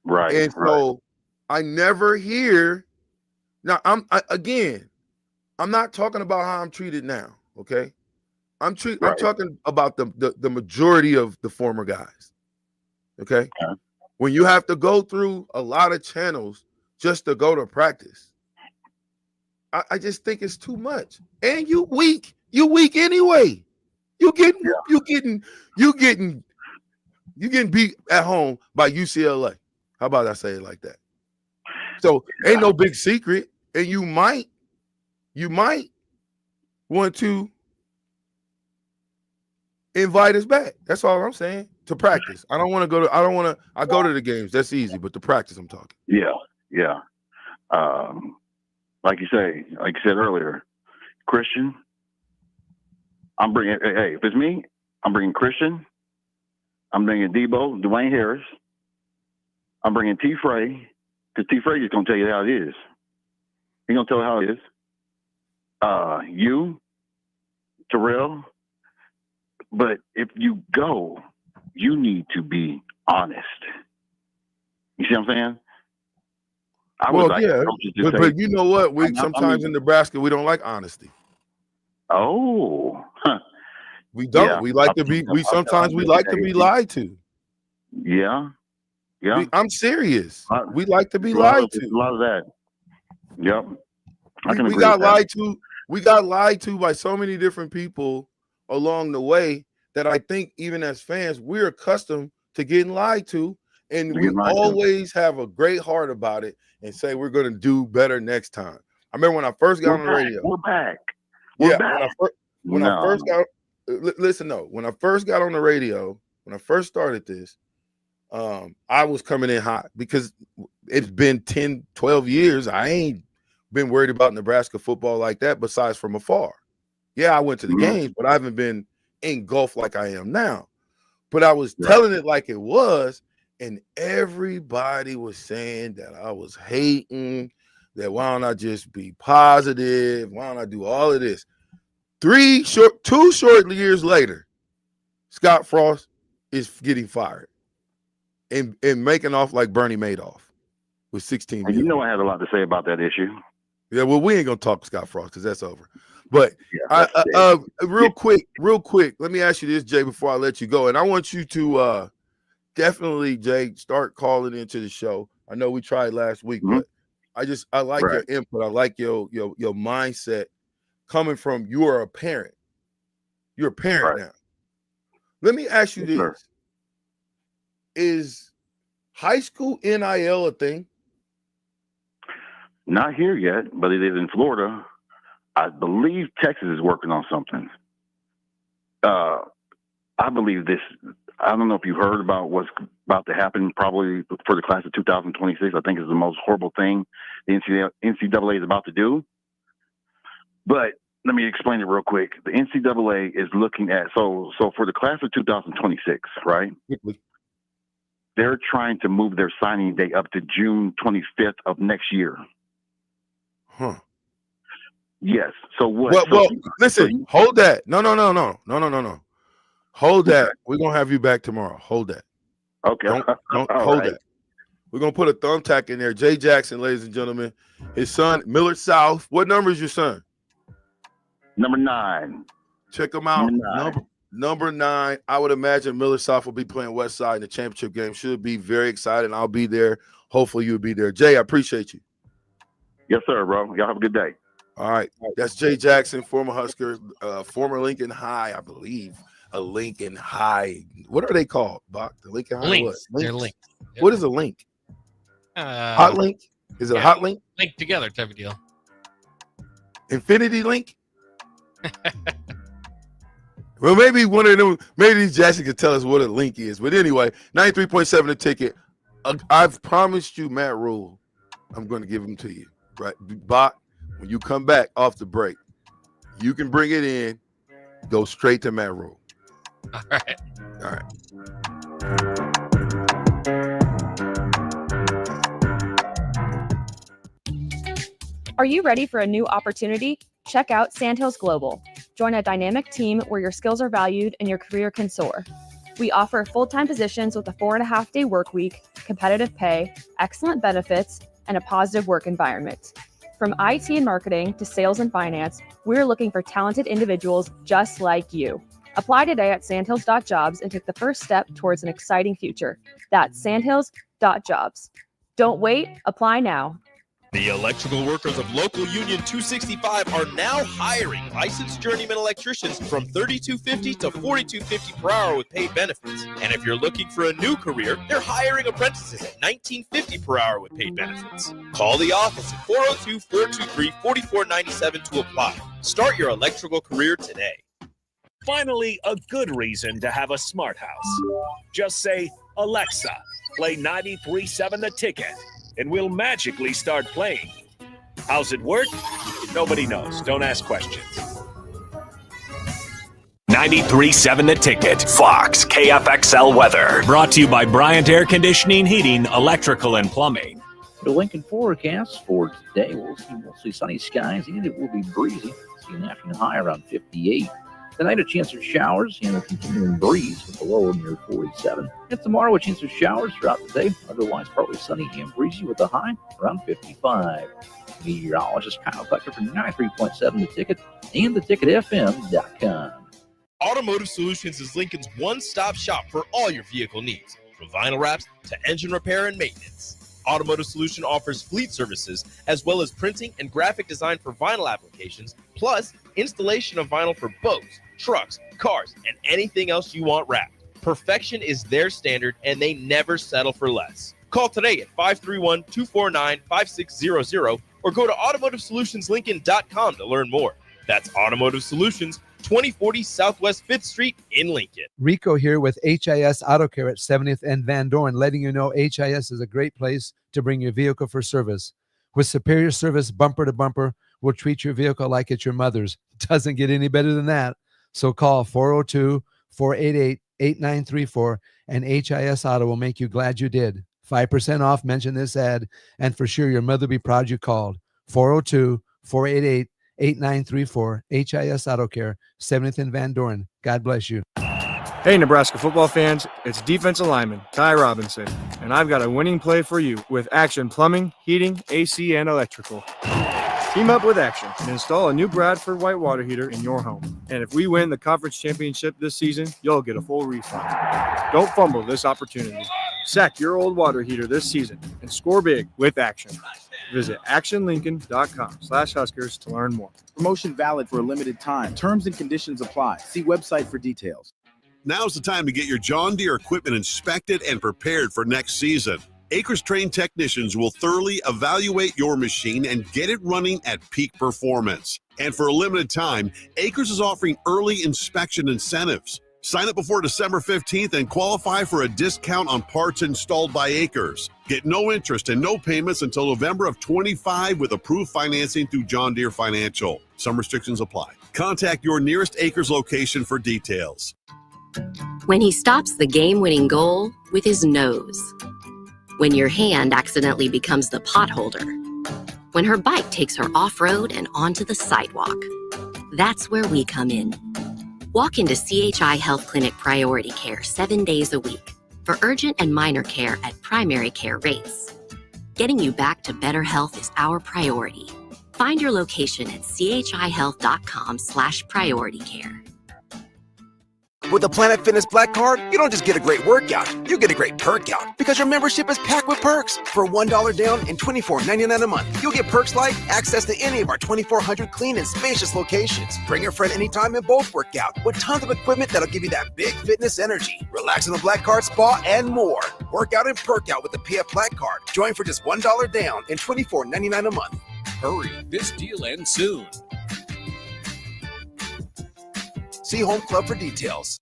Right. And so I never hear. Now I'm not talking about how I'm treated now. Okay. I'm talking about the majority of the former guys. Okay. When you have to go through a lot of channels just to go to practice, I just think it's too much. And you weak anyway. You getting beat at home by UCLA. How about I say it like that? So ain't no big secret, and you might want to invite us back. That's all I'm saying. To practice. I go to the games. That's easy, but to practice, I'm talking. Yeah. Like you said earlier, Christian. If it's me, I'm bringing Christian. I'm bringing Debo, Dwayne Harris. I'm bringing T. Frey, because T. Frey is going to tell you how it is. He's going to tell you how it is. You, Terrell. But if you go, you need to be honest. You see what I'm saying? But you know what? Sometimes in Nebraska we don't like honesty. Oh, we don't. Yeah, we like to be. Sometimes we like to be lied to. Yeah. I'm serious. We like to be lied to. A lot of that. Yep. We got lied to. We got lied to by so many different people along the way that I think even as fans, we're accustomed to getting lied to, and we always have a great heart about it and say we're going to do better next time. I remember when I first got on the radio. We're back. When I first got on the radio, when I first started this, I was coming in hot because it's been 10, 12 years. I ain't been worried about Nebraska football like that besides from afar. Yeah, I went to the games, but I haven't been engulfed like I am now. But I was telling it like it was, and everybody was saying that I was hating, that why don't I just be positive? Why don't I do all of this? 2 short years later, Scott Frost is getting fired and making off like Bernie Madoff with 16 million. You know I had a lot to say about that issue. Yeah, well, we ain't gonna talk Scott Frost because that's over. But real quick, let me ask you this, Jay, before I let you go. And I want you to definitely, Jay, start calling into the show. I know we tried last week, but I like your input. I like your mindset coming from you're a parent. You're a parent now. Let me ask you this. Is high school NIL a thing? Not here yet, but it is in Florida. I believe Texas is working on something. I believe this. I don't know if you heard about what's about to happen probably for the class of 2026. I think it's the most horrible thing the NCAA is about to do. But let me explain it real quick. The NCAA is looking at, so for the class of 2026, right? They're trying to move their signing date up to June 25th of next year. Huh. Yes. So what? Well, listen, hold that. No. Hold that. We're going to have you back tomorrow. Hold that. Okay. Don't hold that. We're going to put a thumbtack in there. Jay Jackson, ladies and gentlemen. His son, Millard South. What number is your son? Number 9. Check him out. Number 9. I would imagine Millard South will be playing West Side in the championship game. Should be very excited. I'll be there. Hopefully you'll be there. Jay, I appreciate you. Yes, sir, bro. Y'all have a good day. All right. That's Jay Jackson, former Husker, former Lincoln High, I believe. A Lincoln High. What are they called, Bach? The Lincoln High? Links. What? They're links. Yep. What is a link? Hot link? Is it a hot link? Link together type of deal. Infinity link? Well, maybe one of them, maybe Jackson could tell us what a link is. But anyway, 93.7 the ticket. I've promised you, Matt Rhule, I'm going to give them to you. Right? Bach, when you come back off the break, you can bring it in, go straight to Matt Rhule. All right. All right. Are you ready for a new opportunity? Check out Sandhills Global. Join a dynamic team where your skills are valued and your career can soar. We offer full-time positions with a 4.5-day work week, competitive pay, excellent benefits, and a positive work environment. From IT and marketing to sales and finance, we're looking for talented individuals just like you. Apply today at sandhills.jobs and take the first step towards an exciting future. That's sandhills.jobs. Don't wait, apply now. The electrical workers of Local Union 265 are now hiring licensed journeyman electricians from $32.50 to $42.50 per hour with paid benefits. And if you're looking for a new career, they're hiring apprentices at $19.50 per hour with paid benefits. Call the office at 402-423-4497 to apply. Start your electrical career today. Finally, a good reason to have a smart house. Just say, Alexa, play 93.7 The Ticket, and we'll magically start playing. How's it work? Nobody knows. Don't ask questions. 93.7 The Ticket, Fox, KFXL weather. Brought to you by Bryant Air Conditioning, Heating, Electrical, and Plumbing. The Lincoln forecast for today, we'll see sunny skies and it will be breezy. See an afternoon high around 58. Tonight, a chance of showers and a continuing breeze with a low near 47. And tomorrow, a chance of showers throughout the day. Otherwise, partly sunny and breezy with a high around 55. Meteorologist Kyle Becker from 93.7 The Ticket and theticketfm.com. Automotive Solutions is Lincoln's one-stop shop for all your vehicle needs, from vinyl wraps to engine repair and maintenance. Automotive Solution offers fleet services as well as printing and graphic design for vinyl applications, plus installation of vinyl for boats, trucks, cars, and anything else you want wrapped. Perfection is their standard, and they never settle for less. Call today at 531-249-5600 or go to automotivesolutionslincoln.com to learn more. That's Automotive Solutions, 2040 Southwest 5th Street in Lincoln. Rico here with HIS Auto Care at 70th and Van Dorn, letting you know HIS is a great place to bring your vehicle for service. With superior service, bumper to bumper, we'll treat your vehicle like it's your mother's. Doesn't get any better than that. So call 402-488-8934 and HIS Auto will make you glad you did. 5% off, mention this ad, and for sure your mother will be proud you called. 402-488-8934, HIS Auto Care, 70th and Van Dorn. God bless you. Hey, Nebraska football fans, it's defensive lineman Ty Robinson, and I've got a winning play for you with Action Plumbing, Heating, AC, and Electrical. Team up with Action and install a new Bradford white water heater in your home. And if we win the conference championship this season, you'll get a full refund. Don't fumble this opportunity. Sack your old water heater this season and score big with Action. Visit actionlincoln.com/Huskers to learn more. Promotion valid for a limited time. Terms and conditions apply. See website for details. Now's the time to get your John Deere equipment inspected and prepared for next season. Acres trained technicians will thoroughly evaluate your machine and get it running at peak performance. And for a limited time, Acres is offering early inspection incentives. Sign up before December 15th and qualify for a discount on parts installed by Acres. Get no interest and no payments until November of 25 with approved financing through John Deere Financial. Some restrictions apply. Contact your nearest Acres location for details. When he stops the game-winning goal with his nose. When your hand accidentally becomes the pot holder. When her bike takes her off-road and onto the sidewalk. That's where we come in. Walk into CHI Health Clinic Priority Care 7 days a week for urgent and minor care at primary care rates. Getting you back to better health is our priority. Find your location at chihealth.com/priority care. With the Planet Fitness Black Card, you don't just get a great workout, you get a great perk out because your membership is packed with perks. For $1 down and $24.99 a month, you'll get perks like access to any of our 2,400 clean and spacious locations. Bring a friend anytime and both work out with tons of equipment that'll give you that big fitness energy. Relax in the Black Card spa and more. Work out and perk out with the PF Black Card. Join for just $1 down and $24.99 a month. Hurry, This deal ends soon. see Home Club for details.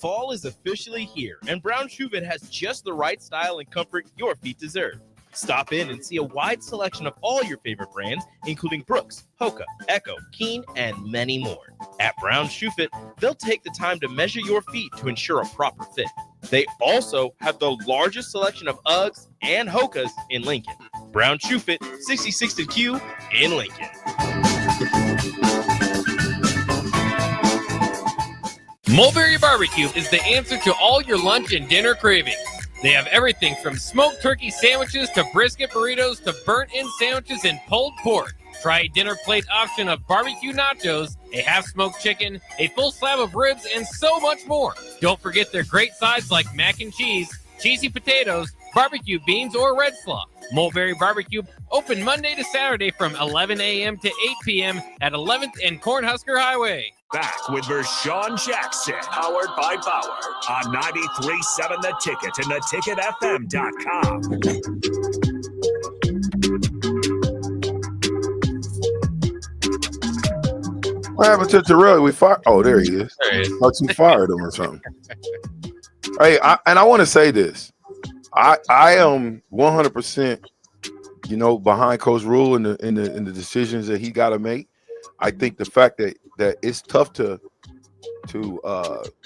Fall is officially here, and Brown Shoe Fit has just the right style and comfort your feet deserve. Stop in and see a wide selection of all your favorite brands, including Brooks, Hoka, Echo, Keen, and many more. At Brown Shoe Fit, they'll take the time to measure your feet to ensure a proper fit. They also have the largest selection of Uggs and Hokas in Lincoln. Brown Shoe Fit, 66th Q in Lincoln. Mulberry Barbecue is the answer to all your lunch and dinner cravings. They have everything from smoked turkey sandwiches to brisket burritos to burnt-in sandwiches and pulled pork. Try a dinner plate option of barbecue nachos, a half-smoked chicken, a full slab of ribs, and so much more. Don't forget their great sides like mac and cheese, cheesy potatoes, barbecue beans, or red slaw. Mulberry Barbecue open Monday to Saturday from 11 a.m. to 8 p.m. at 11th and Cornhusker Highway. Back with Vershawn Jackson, powered by Bauer on 93.7 The Ticket and theticketfm.com. What happened to Terrell? We fired. Oh, there he is. There he is. Thought you fired him or something. Hey, I want to say this. I am 100%, behind Coach Rhule in the decisions that he got to make. I think the fact that it's tough to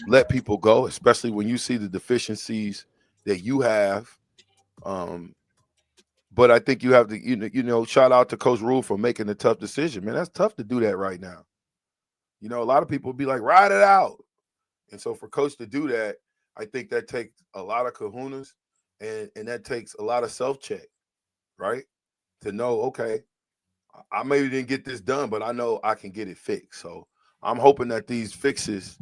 let people go, especially when you see the deficiencies that you have. But I think you have to, shout out to Coach Rhule for making a tough decision. Man, that's tough to do that right now. A lot of people be like, ride it out. And so for Coach to do that, I think that takes a lot of kahunas and that takes a lot of self-check, right? To know, okay, I maybe didn't get this done, but I know I can get it fixed. So I'm hoping that these fixes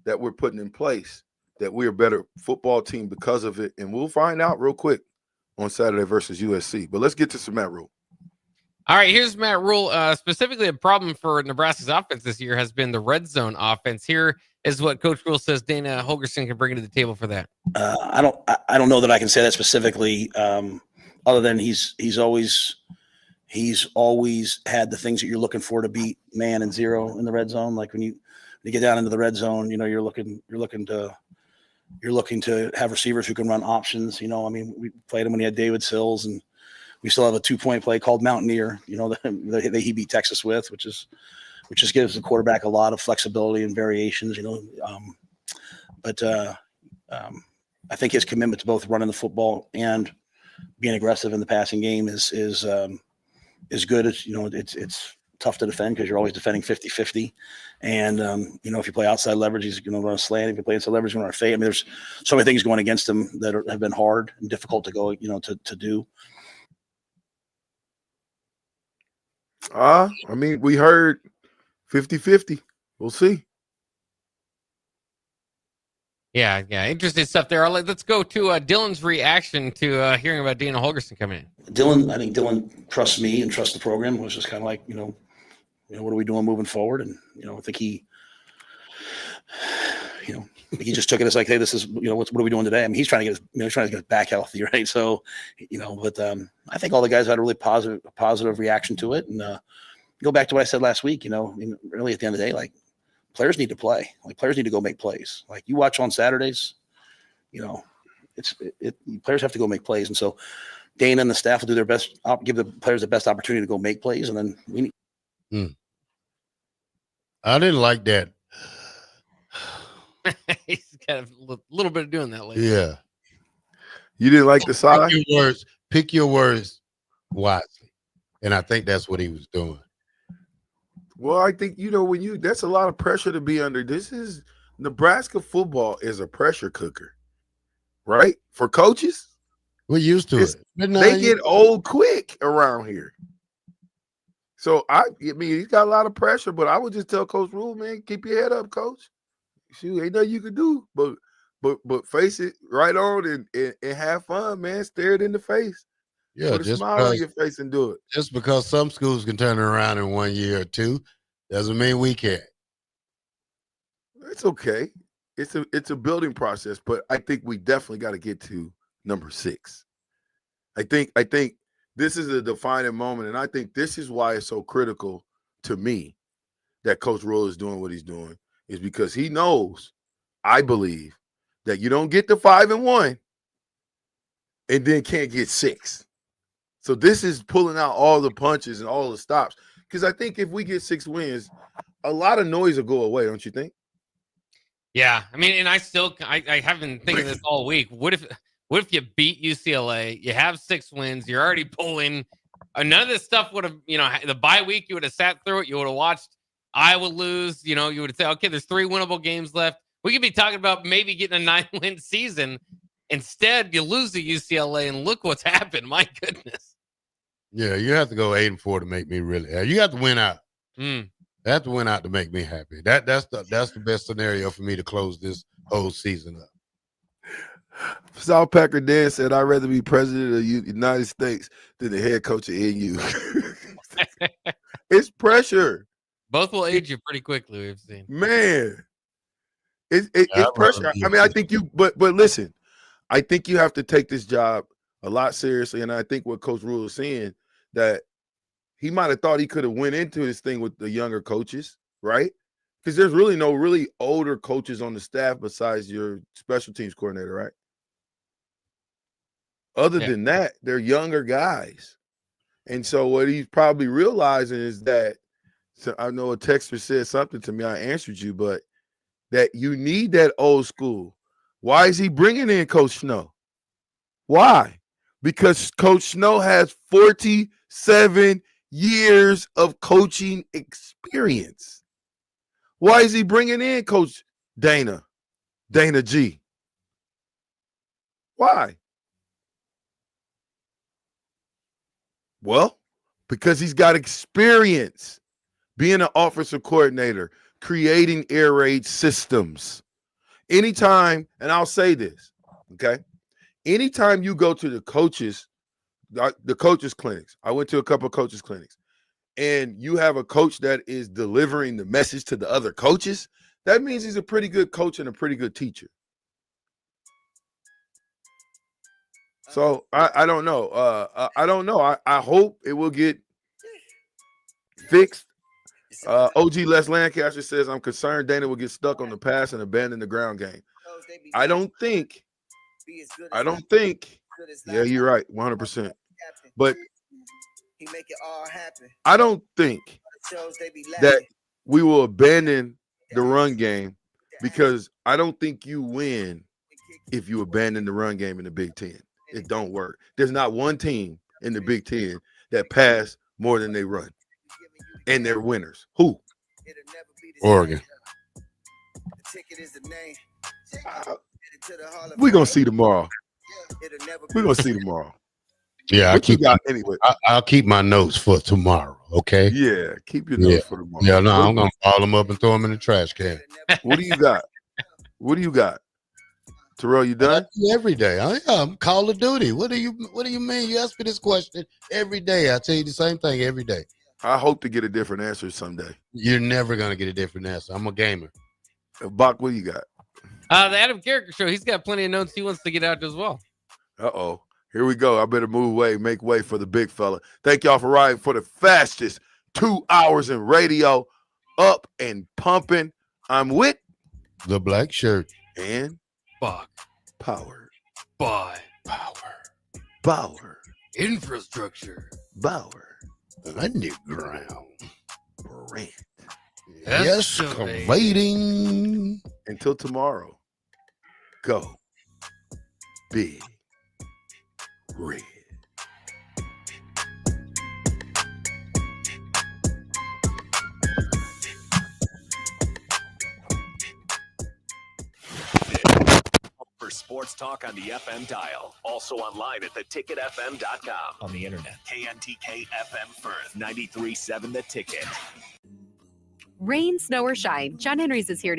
that we're putting in place, that we're a better football team because of it. And we'll find out real quick on Saturday versus USC. But let's get to some Matt Rhule. All right, here's Matt Rhule. Specifically, a problem for Nebraska's offense this year has been the red zone offense. Here is what Coach Rhule says Dana Holgorsen can bring to the table for that. I don't know that I can say that specifically, other than he's always had the things that you're looking for to beat man and zero in the red zone. Like when you get down into the red zone, you're looking to have receivers who can run options. We played him when he had David Sills, and we still have a 2-point play called Mountaineer, that he beat Texas with, which just gives the quarterback a lot of flexibility and variations, But I think his commitment to both running the football and being aggressive in the passing game is good. It's tough to defend because you're always defending 50-50. And, if you play outside leverage, he's going to run a slant. If you play inside leverage, he's going to run a fade. There's so many things going against him that have been hard and difficult to go, to do. We heard 50-50. We'll see. Yeah, interesting stuff there. Let's go to Dylan's reaction to hearing about Dana Holgorsen coming in. I think Dylan trusts me and trusts the program. It was just kind of like, what are we doing moving forward? And, I think he just took it as like, hey, this is, what are we doing today? He's trying to get his back healthy, right? So, but I think all the guys had a really positive reaction to it. And go back to what I said last week, really at the end of the day, like, players need to play. Like, players need to go make plays. Like, you watch on Saturdays, players have to go make plays. And so Dana and the staff will do their best, give the players the best opportunity to go make plays. And then we need. I didn't like that. He's got a little bit of doing that lately. Yeah. You didn't like the side? Pick your words wisely. And I think that's what he was doing. Well, I think, that's a lot of pressure to be under. Nebraska football is a pressure cooker, right? For coaches. We're used to it. They get old quick around here. So, he's got a lot of pressure, but I would just tell Coach Rhule, man, keep your head up, Coach. Shoot, ain't nothing you can do, but face it right on and have fun, man. Stare it in the face. Yeah, put a smile on your face and do it. Just because some schools can turn it around in 1 year or two doesn't mean we can't. It's okay. It's a building process, but I think we definitely got to get to number 6. I think this is a defining moment, and I think this is why it's so critical to me that Coach Rhule is doing what he's doing, is because he knows, I believe, that you don't get to 5-1 and then can't get 6. So this is pulling out all the punches and all the stops. Because I think if we get 6 wins, a lot of noise will go away, don't you think? Yeah, I mean, and I have been thinking this all week. What if you beat UCLA? You have 6 wins. You're already pulling. None of this stuff would have, the bye week. You would have sat through it. You would have watched Iowa lose. You would say, okay, there's 3 winnable games left. We could be talking about maybe getting a 9-win season. Instead, you lose to UCLA, and look what's happened. My goodness. Yeah, you have to go 8-4 to make me really happy. You have to win out. Mm. I have to win out to make me happy. That's the best scenario for me to close this whole season up. South Packer Dan said, I'd rather be president of the United States than the head coach of NU. It's pressure. Both will age you pretty quickly, we've seen. Man, it's pressure. I mean, I think but listen, I think you have to take this job a lot seriously. And I think what Coach Rhule is saying, that he might have thought he could have went into this thing with the younger coaches, right? Because there's really no really older coaches on the staff besides your special teams coordinator, right? Other than that, they're younger guys. And so what he's probably realizing is that, so I know a texter said something to me, I answered you, but that you need that old school. Why is he bringing in Coach Snow? Why? Because Coach Snow has 47 years of coaching experience. Why is he bringing in Coach Dana G? Why? Well, because he's got experience being an offensive coordinator, creating air raid systems. Anytime, and I'll say this, okay? Anytime you go to the coaches clinics, I went to a couple of coaches clinics, and you have a coach that is delivering the message to the other coaches, that means he's a pretty good coach and a pretty good teacher. So I don't know. I don't know. I hope it will get fixed. OG Les Lancaster says, I'm concerned Dana will get stuck on the pass and abandon the ground game. I don't think. Yeah, you're right, 100%. But I don't think that we will abandon the run game, because I don't think you win if you abandon the run game in the Big Ten. It don't work. There's not one team in the Big Ten that pass more than they run, and they're winners. Who? Oregon. We're gonna see tomorrow. Yeah, What you got anyway? I'll keep my notes for tomorrow. Okay. Yeah, keep your notes for tomorrow. Yeah, no, I'm gonna ball them up and throw them in the trash can. What do you got? Terrell, you done? Every day. I'm Call of Duty. What do you mean? You ask me this question every day. I tell you the same thing every day. I hope to get a different answer someday. You're never gonna get a different answer. I'm a gamer. Bach, what do you got? The Adam Carricker Show. He's got plenty of notes he wants to get out as well. Uh-oh. Here we go. I better make way for the big fella. Thank y'all for riding for the fastest 2 hours in radio, up and pumping. I'm with the black shirt and Bach. Powered by Bauer Infrastructure. Bauer Underground Brand. Excavating. Until tomorrow, go big red. For sports talk on the FM dial. Also online at theticketfm.com. On the internet. KNTK FM Firth. 93.7 The Ticket. Rain, snow, or shine, John Henry's is here to